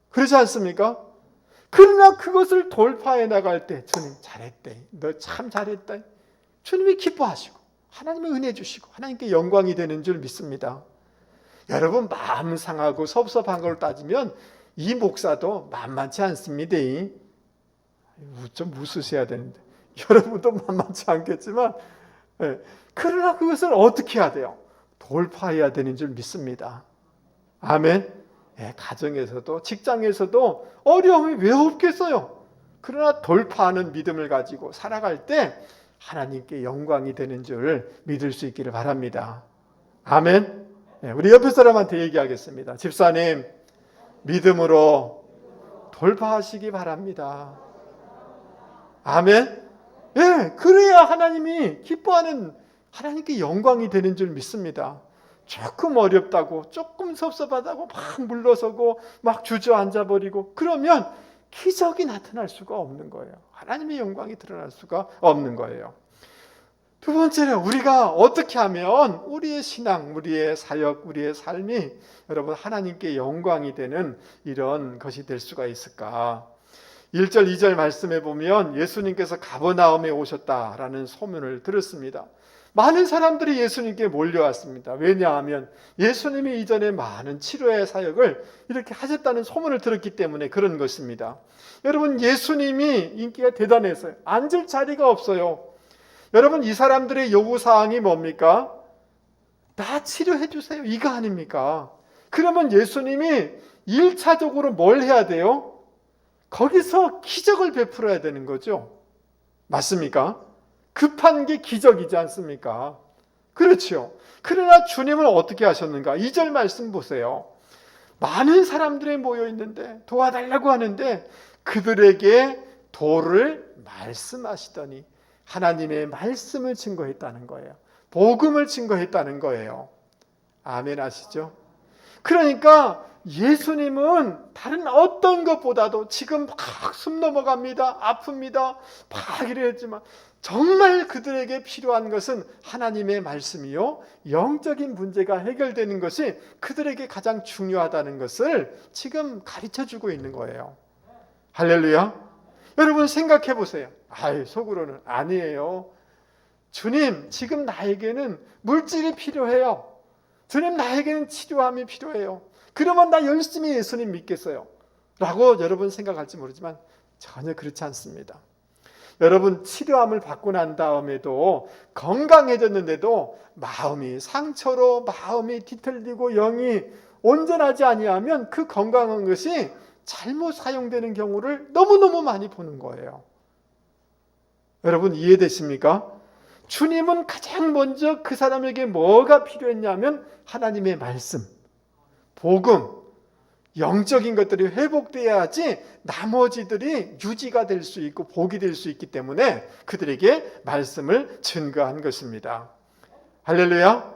그렇지 않습니까? 그러나 그것을 돌파해 나갈 때 주님 잘했대, 너 참 잘했다, 주님이 기뻐하시고 하나님의 은혜 주시고 하나님께 영광이 되는 줄 믿습니다. 여러분 마음 상하고 섭섭한 걸 따지면 이 목사도 만만치 않습니다. 좀 웃으셔야 되는데 여러분도 만만치 않겠지만, 그러나 그것을 어떻게 해야 돼요? 돌파해야 되는 줄 믿습니다. 아멘. 가정에서도 직장에서도 어려움이 왜 없겠어요? 그러나 돌파하는 믿음을 가지고 살아갈 때 하나님께 영광이 되는 줄 믿을 수 있기를 바랍니다. 아멘. 우리 옆에 사람한테 얘기하겠습니다. 집사님, 믿음으로 돌파하시기 바랍니다. 아멘. 그래야 하나님이 기뻐하는, 하나님께 영광이 되는 줄 믿습니다. 조금 어렵다고, 조금 섭섭하다고 막 물러서고 막 주저앉아 버리고 그러면 기적이 나타날 수가 없는 거예요. 하나님의 영광이 드러날 수가 없는 거예요. 두 번째는 우리가 어떻게 하면 우리의 신앙, 우리의 사역, 우리의 삶이 여러분 하나님께 영광이 되는 이런 것이 될 수가 있을까? 1절, 2절 말씀에 보면 예수님께서 가버나움에 오셨다라는 소문을 들었습니다. 많은 사람들이 예수님께 몰려왔습니다. 왜냐하면 예수님이 이전에 많은 치료의 사역을 이렇게 하셨다는 소문을 들었기 때문에 그런 것입니다. 여러분, 예수님이 인기가 대단해서요. 앉을 자리가 없어요. 여러분, 이 사람들의 요구사항이 뭡니까? 나 치료해 주세요. 이거 아닙니까? 그러면 예수님이 1차적으로 뭘 해야 돼요? 거기서 기적을 베풀어야 되는 거죠. 맞습니까? 급한 게 기적이지 않습니까? 그렇죠. 그러나 주님은 어떻게 하셨는가? 2절 말씀 보세요. 많은 사람들이 모여 있는데 도와달라고 하는데 그들에게 도를 말씀하시더니 하나님의 말씀을 증거했다는 거예요. 복음을 증거했다는 거예요. 아멘 하시죠? 그러니까 예수님은 다른 어떤 것보다도 지금 막 숨 넘어갑니다. 아픕니다. 막 이랬지만 정말 그들에게 필요한 것은 하나님의 말씀이요. 영적인 문제가 해결되는 것이 그들에게 가장 중요하다는 것을 지금 가르쳐주고 있는 거예요. 할렐루야. 여러분 생각해 보세요. 속으로는 아니에요. 주님, 지금 나에게는 물질이 필요해요. 주님, 나에게는 치료함이 필요해요. 그러면 나 열심히 예수님 믿겠어요. 라고 여러분 생각할지 모르지만 전혀 그렇지 않습니다. 여러분, 치료함을 받고 난 다음에도 건강해졌는데도 마음이 상처로 마음이 뒤틀리고 영이 온전하지 아니하면 그 건강한 것이 잘못 사용되는 경우를 너무너무 많이 보는 거예요. 여러분 이해되십니까? 주님은 가장 먼저 그 사람에게 뭐가 필요했냐면 하나님의 말씀, 복음, 영적인 것들이 회복되어야지 나머지들이 유지가 될 수 있고 복이 될 수 있기 때문에 그들에게 말씀을 증거한 것입니다. 할렐루야.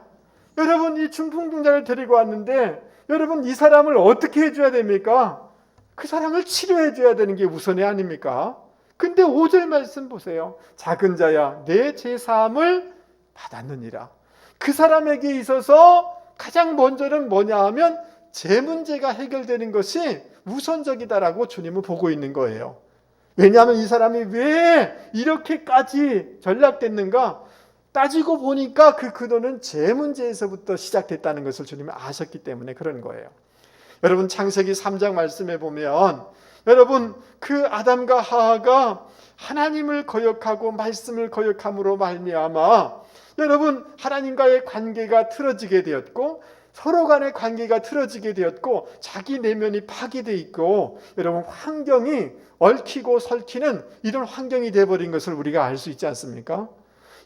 여러분, 이 중풍병자를 데리고 왔는데 여러분, 이 사람을 어떻게 해줘야 됩니까? 그 사람을 치료해 줘야 되는 게 우선이 아닙니까? 근데 5절 말씀 보세요. 작은 자야, 내 제사함을 받았느니라. 그 사람에게 있어서 가장 먼저는 뭐냐 하면 제 문제가 해결되는 것이 우선적이다라고 주님은 보고 있는 거예요. 왜냐하면 이 사람이 왜 이렇게까지 전락됐는가 따지고 보니까 그 근원은 제 문제에서부터 시작됐다는 것을 주님은 아셨기 때문에 그런 거예요. 여러분, 창세기 3장 말씀에 보면 여러분, 그 아담과 하와가 하나님을 거역하고 말씀을 거역함으로 말미암아 여러분, 하나님과의 관계가 틀어지게 되었고 서로 간의 관계가 틀어지게 되었고 자기 내면이 파괴되어 있고 여러분, 환경이 얽히고 설키는 이런 환경이 되어버린 것을 우리가 알 수 있지 않습니까?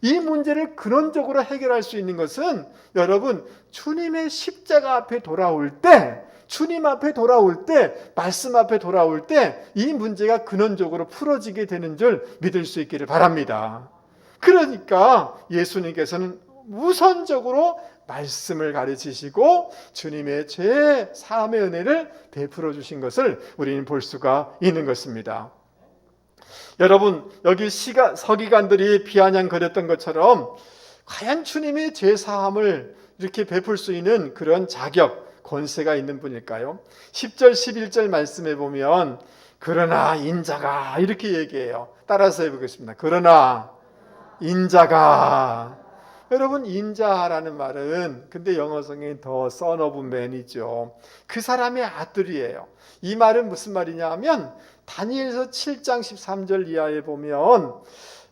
이 문제를 근원적으로 해결할 수 있는 것은 여러분, 주님의 십자가 앞에 돌아올 때, 주님 앞에 돌아올 때, 말씀 앞에 돌아올 때 이 문제가 근원적으로 풀어지게 되는 줄 믿을 수 있기를 바랍니다. 그러니까 예수님께서는 우선적으로 말씀을 가르치시고 주님의 죄 사함의 은혜를 베풀어 주신 것을 우리는 볼 수가 있는 것입니다. 여러분, 여기 서기관들이 비아냥거렸던 것처럼 과연 주님이 죄 사함을 이렇게 베풀 수 있는 그런 자격, 권세가 있는 분일까요? 10절 11절 말씀에 보면 그러나 인자가 이렇게 얘기해요. 따라서 해보겠습니다. 그러나 인자가. 여러분, 인자라는 말은 근데 영어성에 더 son of man이죠. 그 사람의 아들이에요. 이 말은 무슨 말이냐 하면 다니엘서 7장 13절 이하에 보면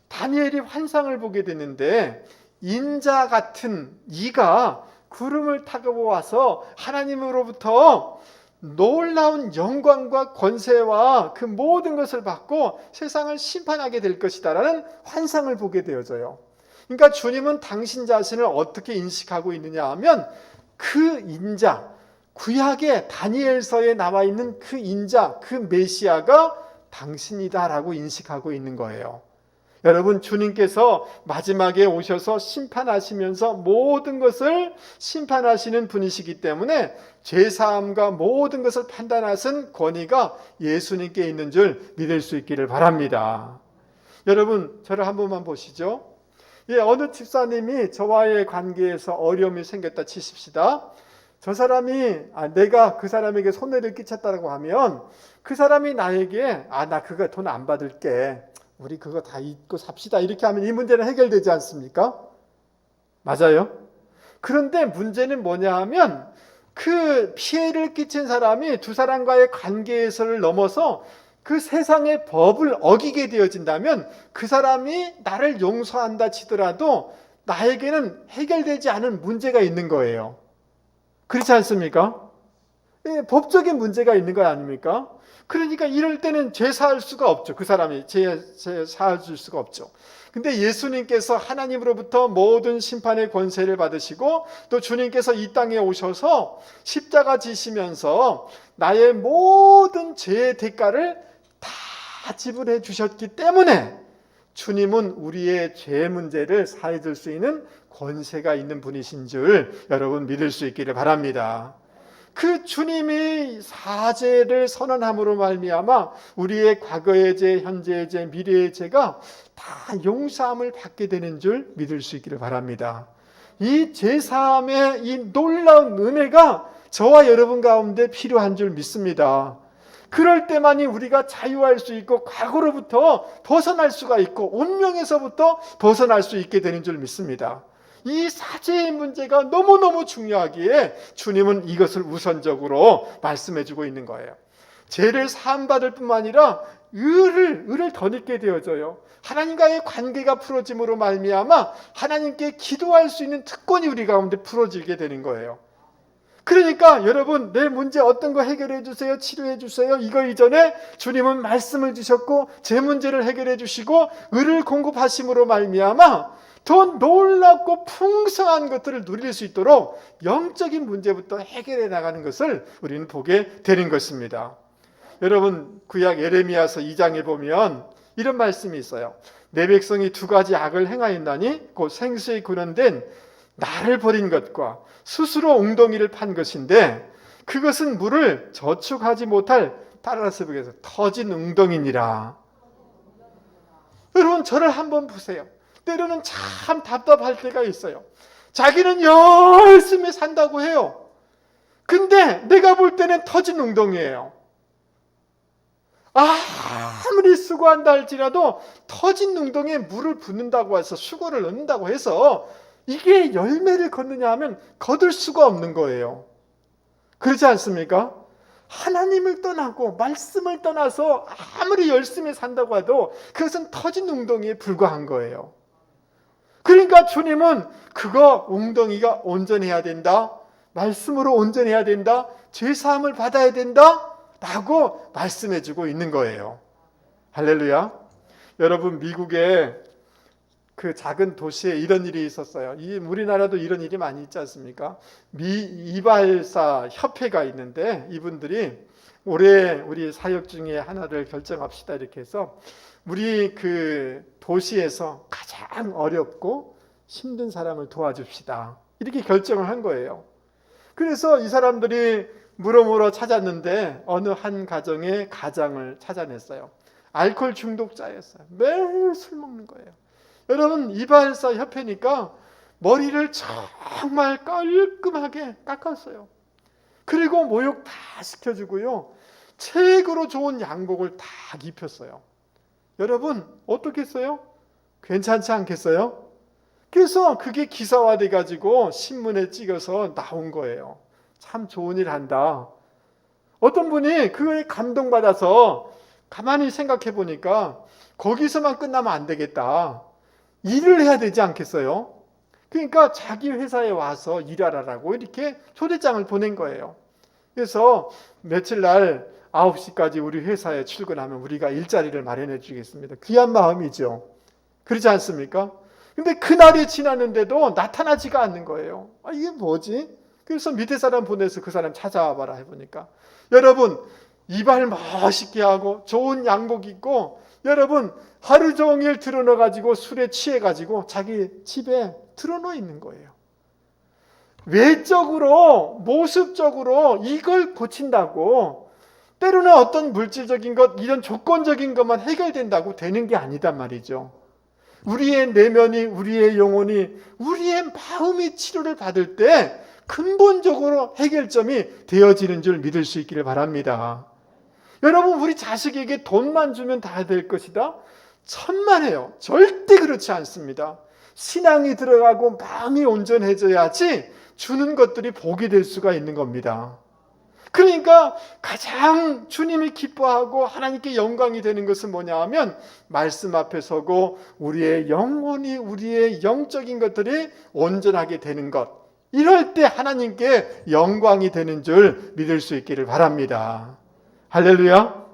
다니엘이 환상을 보게 되는데 인자 같은 이가 구름을 타고 와서 하나님으로부터 놀라운 영광과 권세와 그 모든 것을 받고 세상을 심판하게 될 것이다라는 환상을 보게 되어져요. 그러니까 주님은 당신 자신을 어떻게 인식하고 있느냐 하면 그 인자, 구약의 다니엘서에 나와 있는 그 인자, 그 메시아가 당신이다라고 인식하고 있는 거예요. 여러분, 주님께서 마지막에 오셔서 심판하시면서 모든 것을 심판하시는 분이시기 때문에 죄사함과 모든 것을 판단하신 권위가 예수님께 있는 줄 믿을 수 있기를 바랍니다. 여러분, 저를 한 번만 보시죠. 어느 집사님이 저와의 관계에서 어려움이 생겼다 치십시다. 저 사람이 내가 그 사람에게 손해를 끼쳤다고 하면 그 사람이 나에게 나 그거 돈 안 받을게, 우리 그거 다 잊고 삽시다, 이렇게 하면 이 문제는 해결되지 않습니까? 맞아요. 그런데 문제는 뭐냐 하면 그 피해를 끼친 사람이 두 사람과의 관계에서를 넘어서 그 세상의 법을 어기게 되어진다면 그 사람이 나를 용서한다 치더라도 나에게는 해결되지 않은 문제가 있는 거예요. 그렇지 않습니까? 예, 법적인 문제가 있는 거 아닙니까? 그러니까 이럴 때는 죄 사할 수가 없죠. 그 사람이 죄 사할 수가 없죠. 근데 예수님께서 하나님으로부터 모든 심판의 권세를 받으시고 또 주님께서 이 땅에 오셔서 십자가 지시면서 나의 모든 죄의 대가를 다 지불해 주셨기 때문에 주님은 우리의 죄 문제를 사해 줄 수 있는 권세가 있는 분이신 줄 여러분 믿을 수 있기를 바랍니다. 그 주님이 사죄를 선언함으로 말미암아 우리의 과거의 죄, 현재의 죄, 미래의 죄가 다 용서함을 받게 되는 줄 믿을 수 있기를 바랍니다. 이 죄사함의 이 놀라운 은혜가 저와 여러분 가운데 필요한 줄 믿습니다. 그럴 때만이 우리가 자유할 수 있고 과거로부터 벗어날 수가 있고 운명에서부터 벗어날 수 있게 되는 줄 믿습니다. 이 사죄의 문제가 너무너무 중요하기에 주님은 이것을 우선적으로 말씀해주고 있는 거예요. 죄를 사함받을 뿐만 아니라 의를 덧입게 되어져요. 하나님과의 관계가 풀어짐으로 말미암아 하나님께 기도할 수 있는 특권이 우리 가운데 풀어지게 되는 거예요. 그러니까 여러분, 내 문제 어떤 거 해결해 주세요, 치료해 주세요, 이거 이전에 주님은 말씀을 주셨고 제 문제를 해결해 주시고 의를 공급하심으로 말미암아 더 놀랍고 풍성한 것들을 누릴 수 있도록 영적인 문제부터 해결해 나가는 것을 우리는 보게 되는 것입니다. 여러분, 구약 예레미야서 2장에 보면 이런 말씀이 있어요. 내 백성이 두 가지 악을 행하였나니 곧 생수에 근원된 나를 버린 것과 스스로 웅덩이를 판 것인데 그것은 물을 저축하지 못할, 따라서 보겠서 터진 웅덩이니라. 여러분, 저를 한번 보세요. 때로는 참 답답할 때가 있어요. 자기는 열심히 산다고 해요. 근데 내가 볼 때는 터진 웅덩이에요. 아무리 수고한다 할지라도 터진 웅덩이에 물을 붓는다고 해서 수고를 넣는다고 해서 이게 열매를 걷느냐 하면 거둘 수가 없는 거예요. 그렇지 않습니까? 하나님을 떠나고 말씀을 떠나서 아무리 열심히 산다고 해도 그것은 터진 웅덩이에 불과한 거예요. 그러니까 주님은 그거 웅덩이가 온전해야 된다, 말씀으로 온전해야 된다, 죄사함을 받아야 된다 라고 말씀해주고 있는 거예요. 할렐루야. 여러분, 미국의 그 작은 도시에 이런 일이 있었어요. 우리나라도 이런 일이 많이 있지 않습니까? 이발사 협회가 있는데 이분들이 올해 우리 사역 중에 하나를 결정합시다 이렇게 해서 우리 그 도시에서 가장 어렵고 힘든 사람을 도와줍시다 이렇게 결정을 한 거예요. 그래서 이 사람들이 물어물어 찾았는데 어느 한 가정의 가장을 찾아냈어요. 알코올 중독자였어요. 매일 술 먹는 거예요. 여러분, 이발사 협회니까 머리를 정말 깔끔하게 깎았어요. 그리고 모욕 다 시켜주고요, 최고로 좋은 양복을 다 입혔어요. 여러분, 어떻겠어요? 괜찮지 않겠어요? 그래서 그게 기사화돼 가지고 신문에 찍어서 나온 거예요. 참 좋은 일 한다. 어떤 분이 그거에 감동받아서 가만히 생각해 보니까 거기서만 끝나면 안 되겠다, 일을 해야 되지 않겠어요? 그러니까 자기 회사에 와서 일하라고 이렇게 초대장을 보낸 거예요. 그래서 며칠 날 9시까지 우리 회사에 출근하면 우리가 일자리를 마련해 주겠습니다. 귀한 마음이죠. 그렇지 않습니까? 근데 그날이 지났는데도 나타나지가 않는 거예요. 이게 뭐지? 그래서 밑에 사람 보내서 그 사람 찾아와 봐라 해보니까, 여러분, 이발 멋있게 하고 좋은 양복 입고 여러분 하루 종일 들어넣어 가지고 술에 취해 가지고 자기 집에 들어놓어 있는 거예요. 외적으로 모습적으로 이걸 고친다고 때로는 어떤 물질적인 것, 이런 조건적인 것만 해결된다고 되는 게 아니단 말이죠. 우리의 내면이, 우리의 영혼이, 우리의 마음이 치료를 받을 때 근본적으로 해결점이 되어지는 줄 믿을 수 있기를 바랍니다. 여러분, 우리 자식에게 돈만 주면 다 될 것이다? 천만에요. 절대 그렇지 않습니다. 신앙이 들어가고 마음이 온전해져야지 주는 것들이 복이 될 수가 있는 겁니다. 그러니까 가장 주님이 기뻐하고 하나님께 영광이 되는 것은 뭐냐 하면 말씀 앞에 서고 우리의 영혼이, 우리의 영적인 것들이 온전하게 되는 것, 이럴 때 하나님께 영광이 되는 줄 믿을 수 있기를 바랍니다. 할렐루야.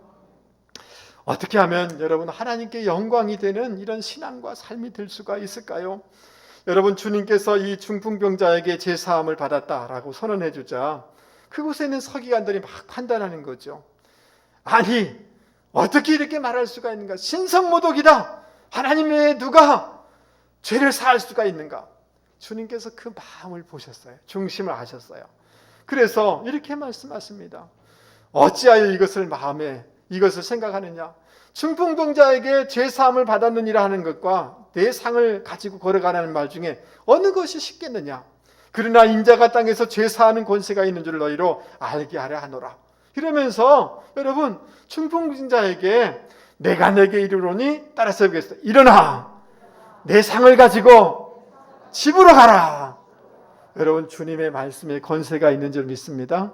어떻게 하면 여러분 하나님께 영광이 되는 이런 신앙과 삶이 될 수가 있을까요? 여러분, 주님께서 이 중풍병자에게 제사함을 받았다라고 선언해 주자 그곳에 있는 서기관들이 막 판단하는 거죠. 아니, 어떻게 이렇게 말할 수가 있는가? 신성모독이다. 하나님 외에 누가 죄를 사할 수가 있는가? 주님께서 그 마음을 보셨어요. 중심을 아셨어요. 그래서 이렇게 말씀하십니다. 어찌하여 이것을 생각하느냐? 중풍병자에게 죄사함을 받았느니라 하는 것과 내 상을 가지고 걸어가라는 말 중에 어느 것이 쉽겠느냐? 그러나 인자가 땅에서 죄사하는 권세가 있는 줄 너희로 알게 하려 하노라. 이러면서 여러분, 중풍병자에게 내가 내게 이르노니 따라서 해보겠습니다. 일어나 내 상을 가지고 집으로 가라. 여러분, 주님의 말씀에 권세가 있는 줄 믿습니다.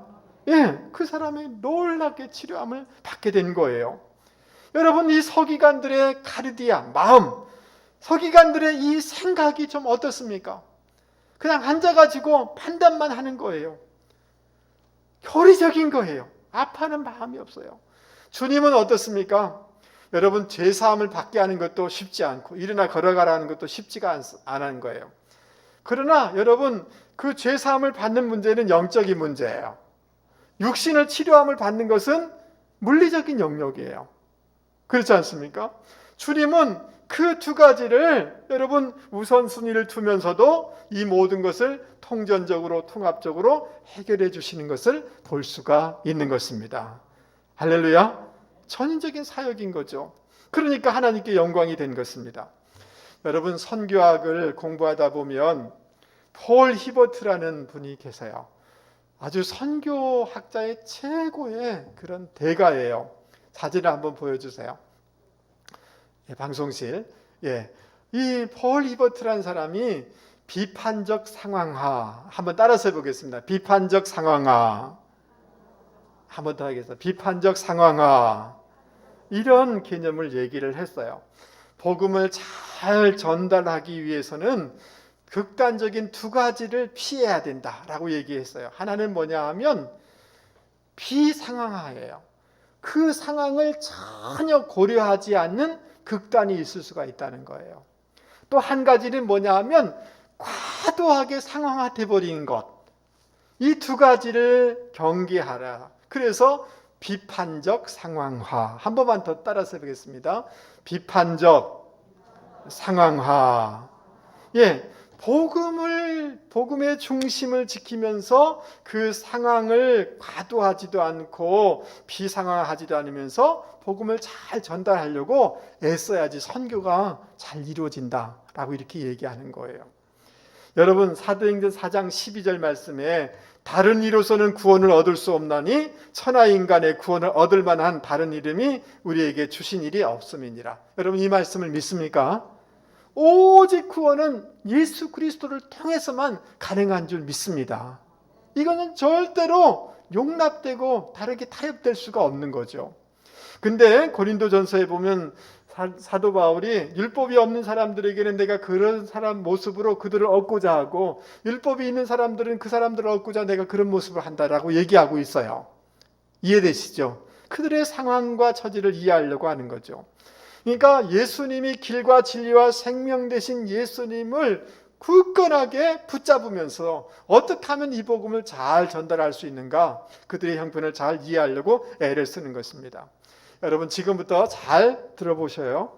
예, 그 사람이 놀랍게 치료함을 받게 된 거예요. 여러분, 이 서기관들의 카르디아, 마음, 서기관들의 이 생각이 좀 어떻습니까? 그냥 앉아가지고 판단만 하는 거예요. 효리적인 거예요. 아파하는 마음이 없어요. 주님은 어떻습니까? 여러분, 죄사함을 받게 하는 것도 쉽지 않고 일어나 걸어가라는 것도 쉽지가 않은 거예요. 그러나 여러분, 그 죄사함을 받는 문제는 영적인 문제예요. 육신을 치료함을 받는 것은 물리적인 영역이에요. 그렇지 않습니까? 주님은 그 두 가지를 여러분 우선순위를 두면서도 이 모든 것을 통전적으로 통합적으로 해결해 주시는 것을 볼 수가 있는 것입니다. 할렐루야. 전인적인 사역인 거죠. 그러니까 하나님께 영광이 된 것입니다. 여러분, 선교학을 공부하다 보면 폴 히버트라는 분이 계세요. 아주 선교학자의 최고의 그런 대가예요. 사진을 한번 보여주세요. 예, 방송실. 예, 이 폴 히버트라는 사람이 비판적 상황화, 한번 따라서 해보겠습니다. 비판적 상황화. 한번 더 하겠습니다. 비판적 상황화. 이런 개념을 얘기를 했어요. 복음을 잘 전달하기 위해서는 극단적인 두 가지를 피해야 된다라고 얘기했어요. 하나는 뭐냐 하면 비상황화예요. 그 상황을 전혀 고려하지 않는 극단이 있을 수가 있다는 거예요. 또 한 가지는 뭐냐 하면 과도하게 상황화돼 버리는 것. 이 두 가지를 경계하라. 그래서 비판적 상황화. 한 번만 더 따라서 해보겠습니다. 비판적 상황화. 예, 복음의 중심을 지키면서 그 상황을 과도하지도 않고 비상황하지도 않으면서 복음을 잘 전달하려고 애써야지 선교가 잘 이루어진다라고 이렇게 얘기하는 거예요. 여러분, 사도행전 4장 12절 말씀에 다른 이로서는 구원을 얻을 수 없나니 천하 인간의 구원을 얻을 만한 다른 이름이 우리에게 주신 일이 없음이니라. 여러분, 이 말씀을 믿습니까? 오직 구원은 예수 그리스도를 통해서만 가능한 줄 믿습니다. 이거는 절대로 용납되고 다르게 타협될 수가 없는 거죠. 근데 고린도전서에 보면 사도 바울이 율법이 없는 사람들에게는 내가 그런 사람 모습으로 그들을 얻고자 하고 율법이 있는 사람들은 그 사람들을 얻고자 내가 그런 모습을 한다라고 얘기하고 있어요. 이해되시죠? 그들의 상황과 처지를 이해하려고 하는 거죠. 그러니까 예수님이 길과 진리와 생명 되신 예수님을 굳건하게 붙잡으면서 어떻게 하면 이 복음을 잘 전달할 수 있는가, 그들의 형편을 잘 이해하려고 애를 쓰는 것입니다. 여러분, 지금부터 잘 들어보셔요.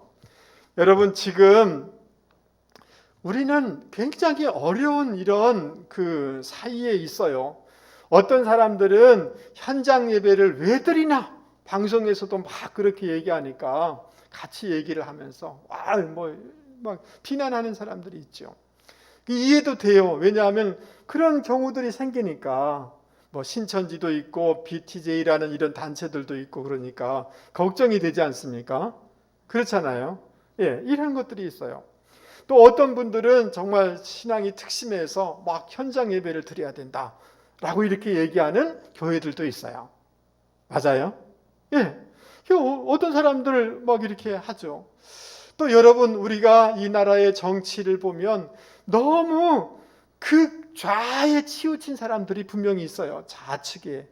여러분, 지금 우리는 굉장히 어려운 이런 그 사이에 있어요. 어떤 사람들은 현장 예배를 왜 드리나, 방송에서도 막 그렇게 얘기하니까 같이 얘기를 하면서 막 비난하는 사람들이 있죠. 이해도 돼요. 왜냐하면 그런 경우들이 생기니까 뭐 신천지도 있고 BTJ라는 이런 단체들도 있고 그러니까 걱정이 되지 않습니까? 그렇잖아요. 예, 이런 것들이 있어요. 또 어떤 분들은 정말 신앙이 특심해서 막 현장 예배를 드려야 된다라고 이렇게 얘기하는 교회들도 있어요. 맞아요? 예. 어떤 사람들 막 이렇게 하죠. 또 여러분, 우리가 이 나라의 정치를 보면 너무 좌에 치우친 사람들이 분명히 있어요. 좌측에.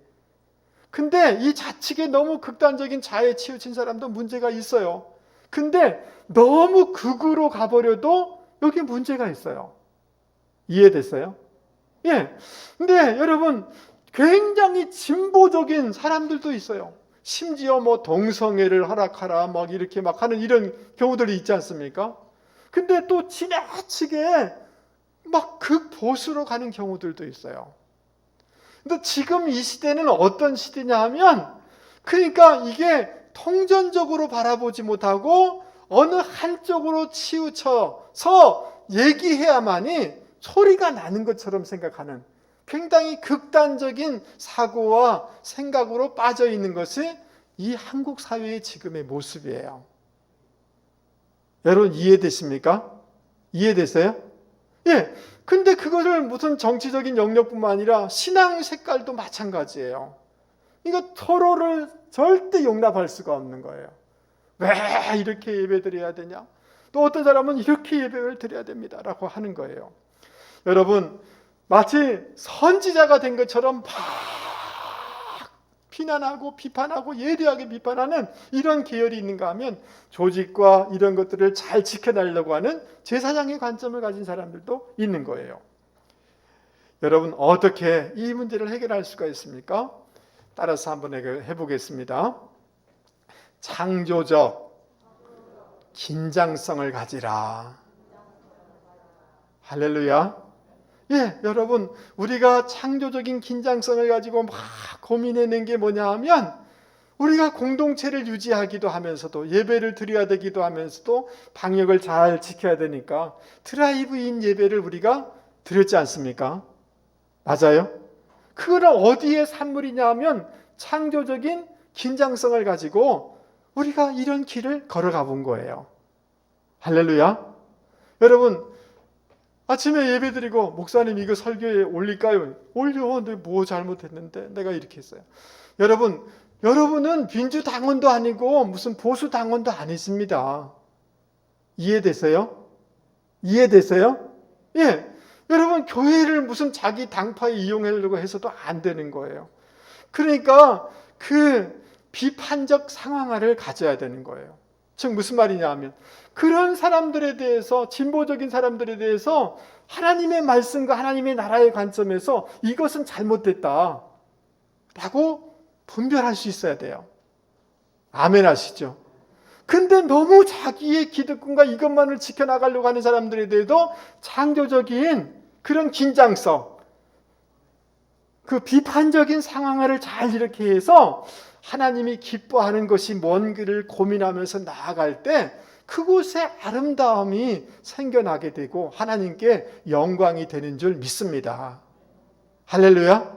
근데 이 좌측에 너무 극단적인 좌에 치우친 사람도 문제가 있어요. 근데 너무 극으로 가버려도 여기 문제가 있어요. 이해됐어요? 예. 근데 여러분, 굉장히 진보적인 사람들도 있어요. 심지어 뭐 동성애를 허락하라 막 이렇게 막 하는 이런 경우들이 있지 않습니까? 근데 또 지나치게 막 극보수로 가는 경우들도 있어요. 근데 지금 이 시대는 어떤 시대냐 하면, 그러니까 이게 통전적으로 바라보지 못하고 어느 한쪽으로 치우쳐서 얘기해야만이 소리가 나는 것처럼 생각하는 굉장히 극단적인 사고와 생각으로 빠져 있는 것이 이 한국 사회의 지금의 모습이에요. 여러분 이해되십니까? 이해되세요? 예. 근데 그거를 무슨 정치적인 영역뿐만 아니라 신앙 색깔도 마찬가지예요. 이거 서로를 절대 용납할 수가 없는 거예요. 왜 이렇게 예배 드려야 되냐? 또 어떤 사람은 이렇게 예배를 드려야 됩니다 라고 하는 거예요. 여러분, 마치 선지자가 된 것처럼 막 비난하고 비판하고 예리하게 비판하는 이런 계열이 있는가 하면 조직과 이런 것들을 잘 지켜내려고 하는 제사장의 관점을 가진 사람들도 있는 거예요. 여러분, 어떻게 이 문제를 해결할 수가 있습니까? 따라서 한번 해보겠습니다. 창조적 긴장성을 가지라. 할렐루야. 예, 여러분, 우리가 창조적인 긴장성을 가지고 막 고민해낸 게 뭐냐 하면, 우리가 공동체를 유지하기도 하면서도 예배를 드려야 되기도 하면서도 방역을 잘 지켜야 되니까 드라이브인 예배를 우리가 드렸지 않습니까? 맞아요? 그거는 어디에 산물이냐 하면 창조적인 긴장성을 가지고 우리가 이런 길을 걸어가 본 거예요. 할렐루야. 여러분, 아침에 예배드리고 목사님 이거 설교에 올릴까요? 올려. 내가 뭐 잘못했는데 내가 이렇게 했어요. 여러분은 민주당원도 아니고 무슨 보수당원도 아니십니다. 이해되세요? 이해되세요? 예. 여러분, 교회를 무슨 자기 당파에 이용하려고 해서도 안 되는 거예요. 그러니까 그 비판적 상황을 가져야 되는 거예요. 즉 무슨 말이냐 하면, 그런 사람들에 대해서, 진보적인 사람들에 대해서 하나님의 말씀과 하나님의 나라의 관점에서 이것은 잘못됐다 라고 분별할 수 있어야 돼요. 아멘 하시죠? 근데 너무 자기의 기득권과 이것만을 지켜나가려고 하는 사람들에 대해서 창조적인 그런 긴장성, 그 비판적인 상황을 잘 이렇게 해서 하나님이 기뻐하는 것이 뭔지를 고민하면서 나아갈 때 그곳에 아름다움이 생겨나게 되고 하나님께 영광이 되는 줄 믿습니다. 할렐루야.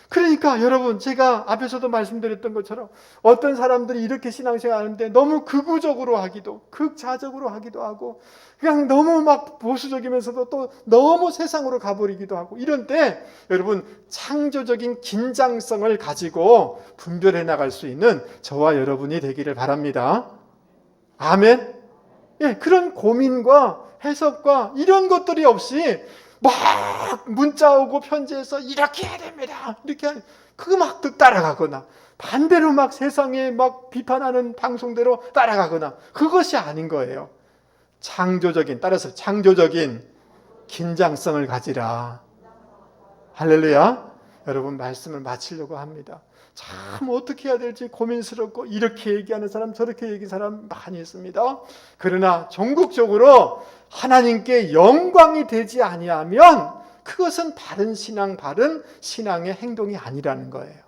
그러니까 여러분, 제가 앞에서도 말씀드렸던 것처럼 어떤 사람들이 이렇게 신앙생활 하는데 너무 극우적으로 하기도, 극자적으로 하기도 하고, 그냥 너무 막 보수적이면서도 또 너무 세상으로 가버리기도 하고, 이런 때 여러분, 창조적인 긴장성을 가지고 분별해 나갈 수 있는 저와 여러분이 되기를 바랍니다. 아멘. 예, 그런 고민과 해석과 이런 것들이 없이 막 문자 오고 편지해서 이렇게 해야 됩니다, 이렇게 그거 막 따라가거나, 반대로 막 세상에 막 비판하는 방송대로 따라가거나, 그것이 아닌 거예요. 따라서 창조적인 긴장성을 가지라. 할렐루야. 여러분, 말씀을 마치려고 합니다. 참 어떻게 해야 될지 고민스럽고, 이렇게 얘기하는 사람 저렇게 얘기하는 사람 많이 있습니다. 그러나 전국적으로 하나님께 영광이 되지 아니하면 그것은 바른 신앙, 바른 신앙의 행동이 아니라는 거예요.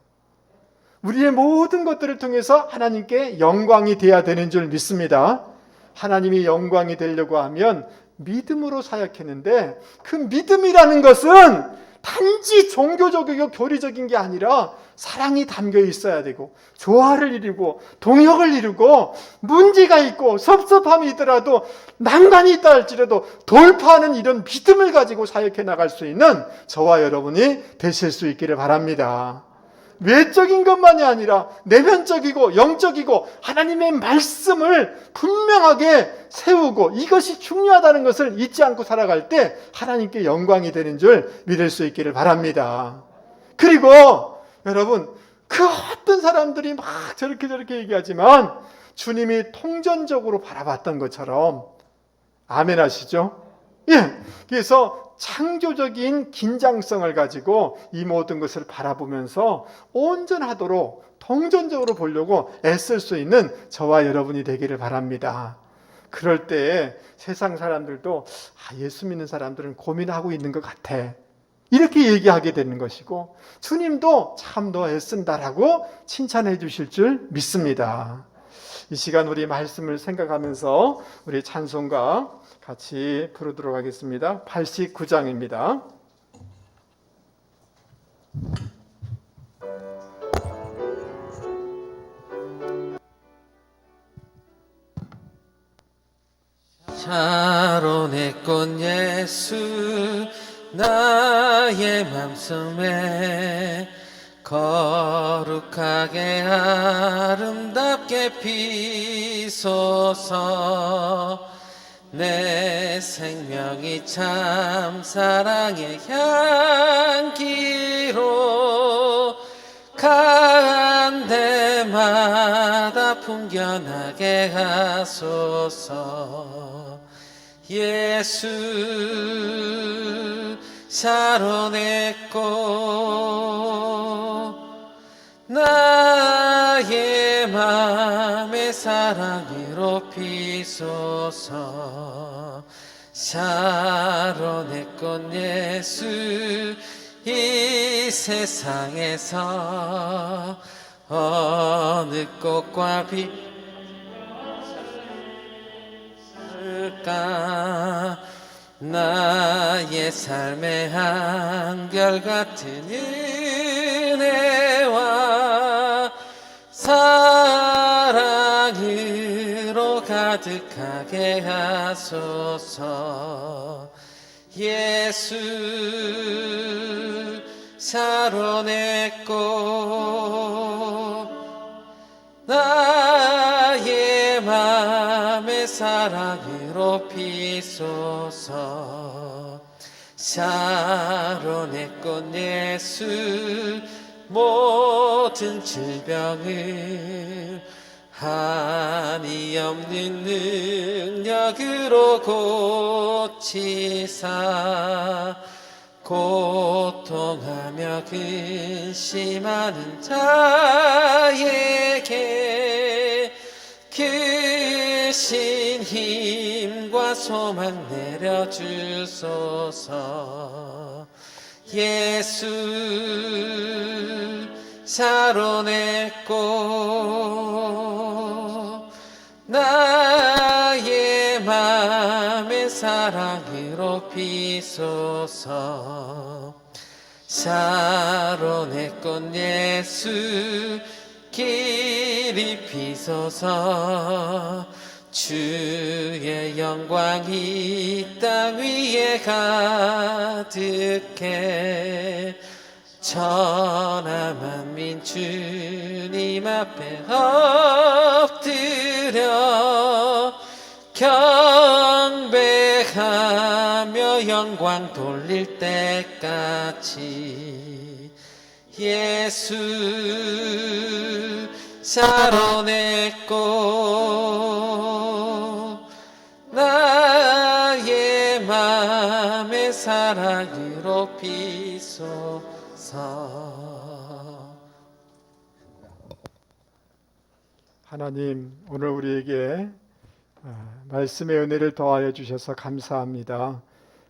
우리의 모든 것들을 통해서 하나님께 영광이 돼야 되는 줄 믿습니다. 하나님이 영광이 되려고 하면 믿음으로 사역했는데 그 믿음이라는 것은 단지 종교적이고 교리적인 게 아니라 사랑이 담겨 있어야 되고 조화를 이루고 동역을 이루고 문제가 있고 섭섭함이 있더라도 난관이 있다 할지라도 돌파하는 이런 믿음을 가지고 사역해 나갈 수 있는 저와 여러분이 되실 수 있기를 바랍니다. 외적인 것만이 아니라 내면적이고 영적이고 하나님의 말씀을 분명하게 세우고 이것이 중요하다는 것을 잊지 않고 살아갈 때 하나님께 영광이 되는 줄 믿을 수 있기를 바랍니다. 그리고 여러분, 그 어떤 사람들이 막 저렇게 얘기하지만 주님이 통전적으로 바라봤던 것처럼 아멘 하시죠? 예. 그래서 창조적인 긴장성을 가지고 이 모든 것을 바라보면서 온전하도록 통전적으로 보려고 애쓸 수 있는 저와 여러분이 되기를 바랍니다. 그럴 때 세상 사람들도 예수 믿는 사람들은 고민하고 있는 것 같아, 이렇게 얘기하게 되는 것이고 주님도 참 너 애쓴다라고 칭찬해 주실 줄 믿습니다. 이 시간 우리 말씀을 생각하면서 우리 찬송가 같이 부르도록 하겠습니다. 89장입니다. 샤론의 꽃 예수 나의 맘속에 거룩하게 아름답게 피소서. 내 생명이 참 사랑의 향기로 간 데마다 풍겨나게 하소서. 예수 샤론의 꽃 나의 맘의 사랑으로 피소서. 샤론의 꽃 예수 이 세상에서 어느 꽃과 비을까. 나의 삶의 한결같은 은혜와 사랑으로 가득하게 하소서. 예수 샤론의 꽃 나의 맘의 사랑으로 피소서. 샤론의 꽃 예수 모든 질병을 한이 없는 능력으로 고치사. 고통하며 근심하는 자에게 크신 힘과 소망 내려주소서. 예수 샤론의 꽃 나의 맘의 사랑으로 피소서. 샤론의 꽃 예수 길이 피소서. 주의 영광이 이 땅 위에 가득해. 천하 만민 주님 앞에 엎드려 경배하며 영광 돌릴 때까지. 예수 샤론의 꽃 나의 맘의 사랑으로 피소서. 하나님, 오늘 우리에게 말씀의 은혜를 더하여 주셔서 감사합니다.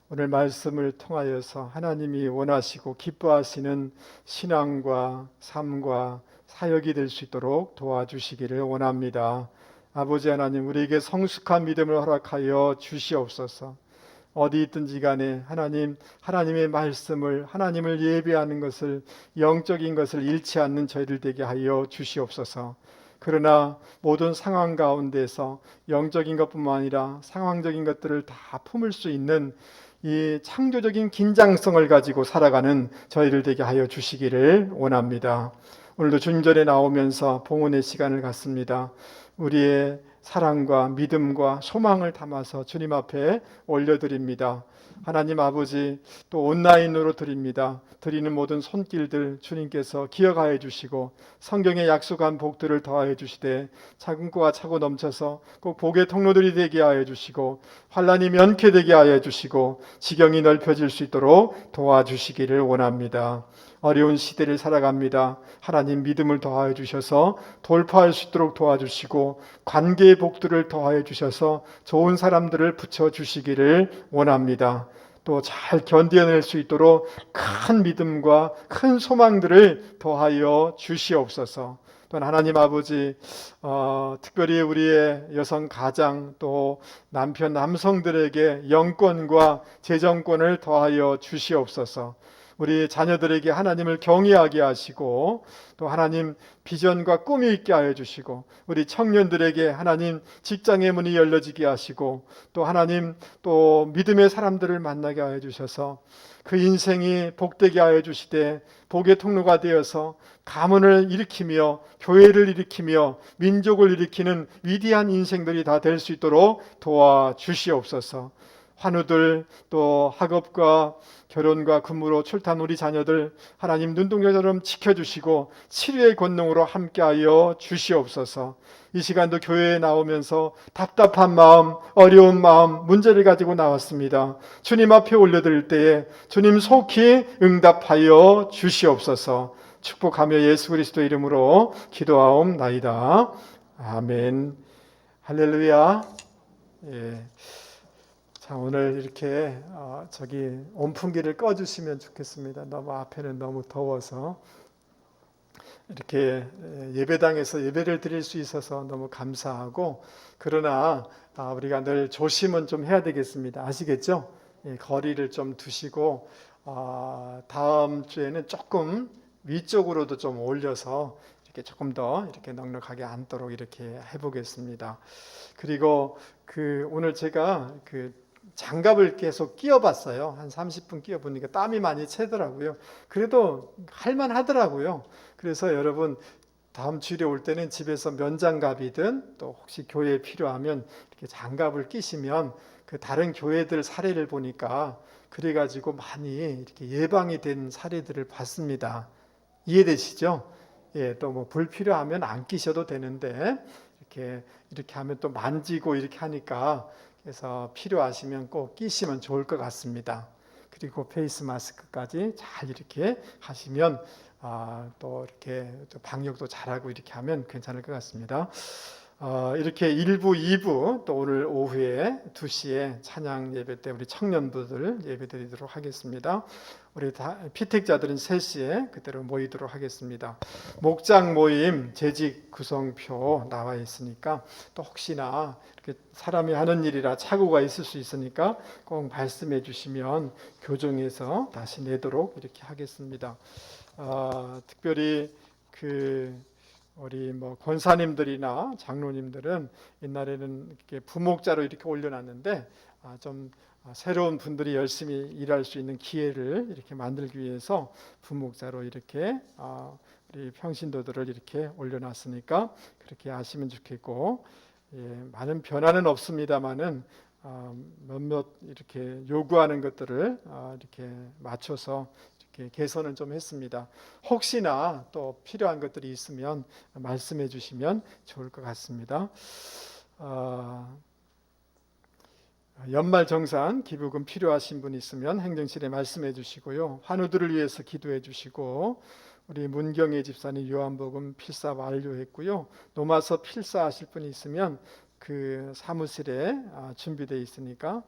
오늘 말씀을 통하여서 하나님이 원하시고 기뻐하시는 신앙과 삶과 사역이 될 수 있도록 도와주시기를 원합니다. 아버지 하나님, 우리에게 성숙한 믿음을 허락하여 주시옵소서. 어디 있든지 간에 하나님의 말씀을, 하나님을 예배하는 것을, 영적인 것을 잃지 않는 저희들 되게 하여 주시옵소서. 그러나 모든 상황 가운데서 영적인 것뿐만 아니라 상황적인 것들을 다 품을 수 있는 이 창조적인 긴장성을 가지고 살아가는 저희들 되게 하여 주시기를 원합니다. 오늘도 주님전에 나오면서 봉헌의 시간을 갖습니다. 우리의 사랑과 믿음과 소망을 담아서 주님 앞에 올려드립니다. 하나님 아버지, 또 온라인으로 드립니다. 드리는 모든 손길들 주님께서 기억하여 주시고 성경에 약속한 복들을 더하여 주시되 차근고와 차고 넘쳐서 꼭 복의 통로들이 되게 하여 주시고 환난이 면케되게 하여 주시고 지경이 넓혀질 수 있도록 도와주시기를 원합니다. 어려운 시대를 살아갑니다. 하나님 믿음을 더하여 주셔서 돌파할 수 있도록 도와주시고 관계의 복들을 더하여 주셔서 좋은 사람들을 붙여주시기를 원합니다. 또 잘 견뎌낼 수 있도록 큰 믿음과 큰 소망들을 더하여 주시옵소서. 또한 하나님 아버지, 특별히 우리의 여성 가장 또 남편 남성들에게 영권과 재정권을 더하여 주시옵소서. 우리 자녀들에게 하나님을 경외하게 하시고 또 하나님 비전과 꿈이 있게 하여 주시고 우리 청년들에게 하나님 직장의 문이 열려지게 하시고 또 하나님 또 믿음의 사람들을 만나게 하여 주셔서 그 인생이 복되게 하여 주시되 복의 통로가 되어서 가문을 일으키며 교회를 일으키며 민족을 일으키는 위대한 인생들이 다 될 수 있도록 도와주시옵소서. 환우들 또 학업과 결혼과 근무로 출타한 우리 자녀들 하나님 눈동자처럼 지켜주시고 치료의 권능으로 함께하여 주시옵소서. 이 시간도 교회에 나오면서 답답한 마음, 어려운 마음, 문제를 가지고 나왔습니다. 주님 앞에 올려드릴 때에 주님 속히 응답하여 주시옵소서. 축복하며 예수 그리스도 이름으로 기도하옵나이다. 아멘. 할렐루야. 예. 자, 오늘 이렇게 저기 온풍기를 꺼주시면 좋겠습니다. 너무 앞에는 너무 더워서 이렇게 예배당에서 예배를 드릴 수 있어서 너무 감사하고 그러나 우리가 늘 조심은 좀 해야 되겠습니다. 아시겠죠? 예, 거리를 좀 두시고 다음 주에는 조금 위쪽으로도 좀 올려서 이렇게 조금 더 이렇게 넉넉하게 앉도록 이렇게 해보겠습니다. 그리고 오늘 제가 장갑을 계속 끼워봤어요. 한 30분 끼워보니까 땀이 많이 새더라고요. 그래도 할만하더라고요. 그래서 여러분 다음 주일에 올 때는 집에서 면장갑이든 또 혹시 교회에 필요하면 이렇게 장갑을 끼시면 그 다른 교회들 사례를 보니까 그래가지고 많이 이렇게 예방이 된 사례들을 봤습니다. 이해되시죠? 예, 또 뭐 불필요하면 안 끼셔도 되는데 이렇게 하면 또 만지고 이렇게 하니까 그래서 필요하시면 꼭 끼시면 좋을 것 같습니다. 그리고 페이스 마스크까지 잘 이렇게 하시면 또 이렇게 방역도 잘하고 이렇게 하면 괜찮을 것 같습니다. 이렇게 1부, 2부 또 오늘 오후에 2시에 찬양 예배 때 우리 청년부들 예배 드리도록 하겠습니다. 우리 피택자들은 3시에 그대로 모이도록 하겠습니다. 목장 모임 재직 구성표 나와 있으니까 또 혹시나 이렇게 사람이 하는 일이라 착오가 있을 수 있으니까 꼭 말씀해 주시면 교정해서 다시 내도록 이렇게 하겠습니다. 특별히 우리 권사님들이나 장로님들은 옛날에는 이렇게 부목자로 이렇게 올려놨는데 좀 새로운 분들이 열심히 일할 수 있는 기회를 이렇게 만들기 위해서 부목자로 이렇게 우리 평신도들을 이렇게 올려놨으니까 그렇게 하시면 좋겠고, 예, 많은 변화는 없습니다만은 몇몇 이렇게 요구하는 것들을 이렇게 맞춰서 이렇게 개선은 좀 했습니다. 혹시나 또 필요한 것들이 있으면 말씀해 주시면 좋을 것 같습니다. 연말 정산 기부금 필요하신 분 있으면 행정실에 말씀해 주시고요. 환우들을 위해서 기도해 주시고, 우리 문경의 집사님 요한복음 필사 완료했고요. 노마서 필사하실 분이 있으면 그 사무실에 준비되어 있으니까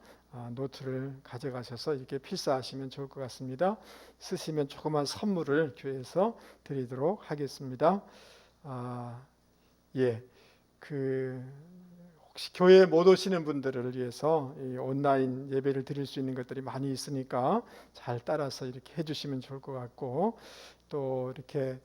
노트를 가져가셔서 이렇게 필사하시면 좋을 것 같습니다. 쓰시면 조그만 선물을 교회에서 드리도록 하겠습니다. 예, 혹시 교회에 못 오시는 분들을 위해서 이 온라인 예배를 드릴 수 있는 것들이 많이 있으니까 잘 따라서 이렇게 해주시면 좋을 것 같고, 또 이렇게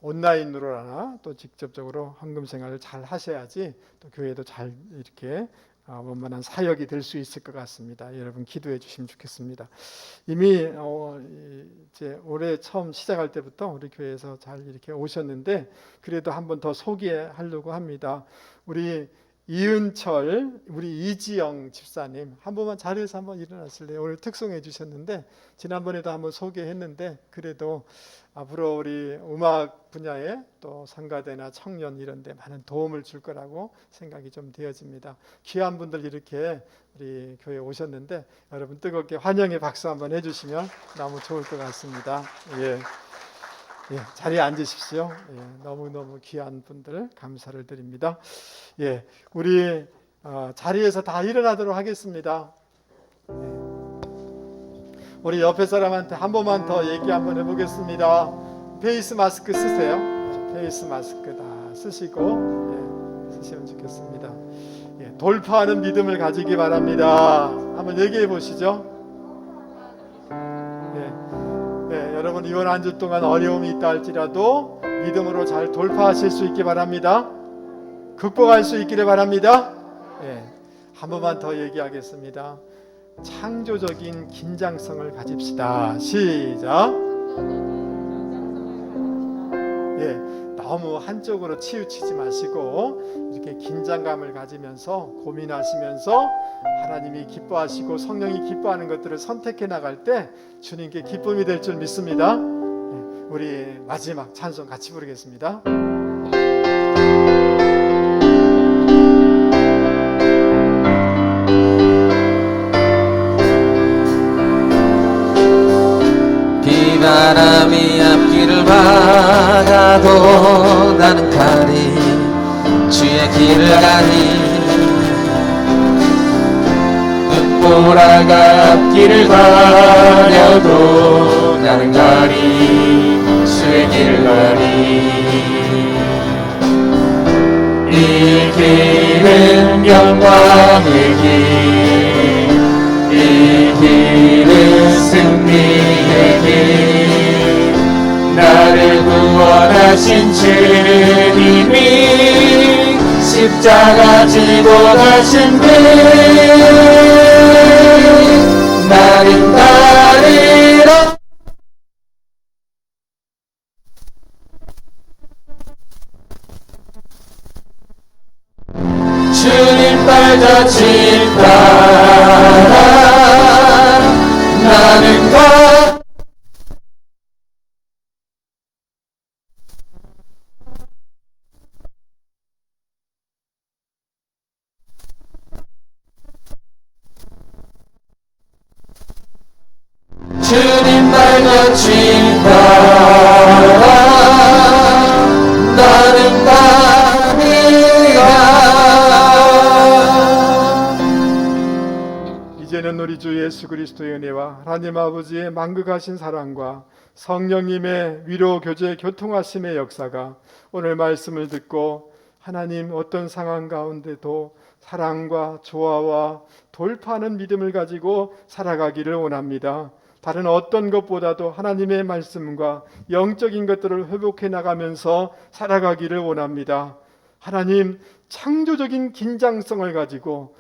온라인으로나 또 직접적으로 헌금 생활을 잘 하셔야지 또 교회도 잘 이렇게 원만한 사역이 될 수 있을 것 같습니다. 여러분 기도해 주시면 좋겠습니다. 이미 이제 올해 처음 시작할 때부터 우리 교회에서 잘 이렇게 오셨는데 그래도 한 번 더 소개하려고 합니다. 우리 이은철, 우리 이지영 집사님 한 번만 자리에서 한번 일어나실래요? 오늘 특송해 주셨는데 지난번에도 한번 소개했는데 그래도 앞으로 우리 음악 분야에 또 성가대나 청년 이런 데 많은 도움을 줄 거라고 생각이 좀 되어집니다. 귀한 분들 이렇게 우리 교회에 오셨는데 여러분 뜨겁게 환영의 박수 한번 해주시면 너무 좋을 것 같습니다. 예, 자리에 앉으십시오. 너무너무 귀한 분들 감사를 드립니다. 우리 자리에서 다 일어나도록 하겠습니다. 우리 옆에 사람한테 한 번만 더 얘기 한번 해보겠습니다. 페이스 마스크 쓰세요. 페이스 마스크 다 쓰시고 쓰시면 좋겠습니다. 돌파하는 믿음을 가지기 바랍니다. 한번 얘기해 보시죠. 여러분 이번 한 주 동안 어려움이 있다 할지라도 믿음으로 잘 돌파하실 수 있기 바랍니다. 극복할 수 있기를 바랍니다. 한 번만 더 얘기하겠습니다. 창조적인 긴장성을 가집시다. 시작. 너무 한쪽으로 치우치지 마시고 이렇게 긴장감을 가지면서 고민하시면서 하나님이 기뻐하시고 성령이 기뻐하는 것들을 선택해 나갈 때 주님께 기쁨이 될 줄 믿습니다. 우리 마지막 찬송 같이 부르겠습니다. 비바람이 앞길을 막아도 나는 가리 주의 길을 가니 눈보라가 앞길을 가려도 나는 가리 주의 길을 가리 이 길은 영광의 길 이 길은 승리의 길 나를 구원하신 주님이 십자가 지고 가신 길 나는 가리라 주님 발자취 따라 나는 가 주님 발자취 따라 나는 가리라 이제는 우리 주 예수 그리스도의 은혜와 하나님 아버지의 만극하신 사랑과 성령님의 위로 교제 교통하심의 역사가 오늘 말씀을 듣고 하나님 어떤 상황 가운데도 사랑과 조화와 돌파하는 믿음을 가지고 살아가기를 원합니다. 다른 어떤 것보다도 하나님의 말씀과 영적인 것들을 회복해 나가면서 살아가기를 원합니다. 하나님 창조적인 긴장성을 가지고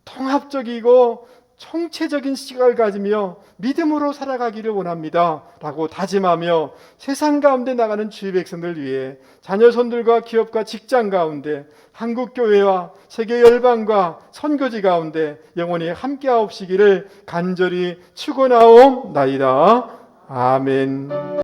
통합적이고 총체적인 시각을 가지며 믿음으로 살아가기를 원합니다 라고 다짐하며 세상 가운데 나가는 주의 백성들 위해 자녀손들과 기업과 직장 가운데 한국교회와 세계 열방과 선교지 가운데 영원히 함께하옵시기를 간절히 축원하옵나이다. 아멘.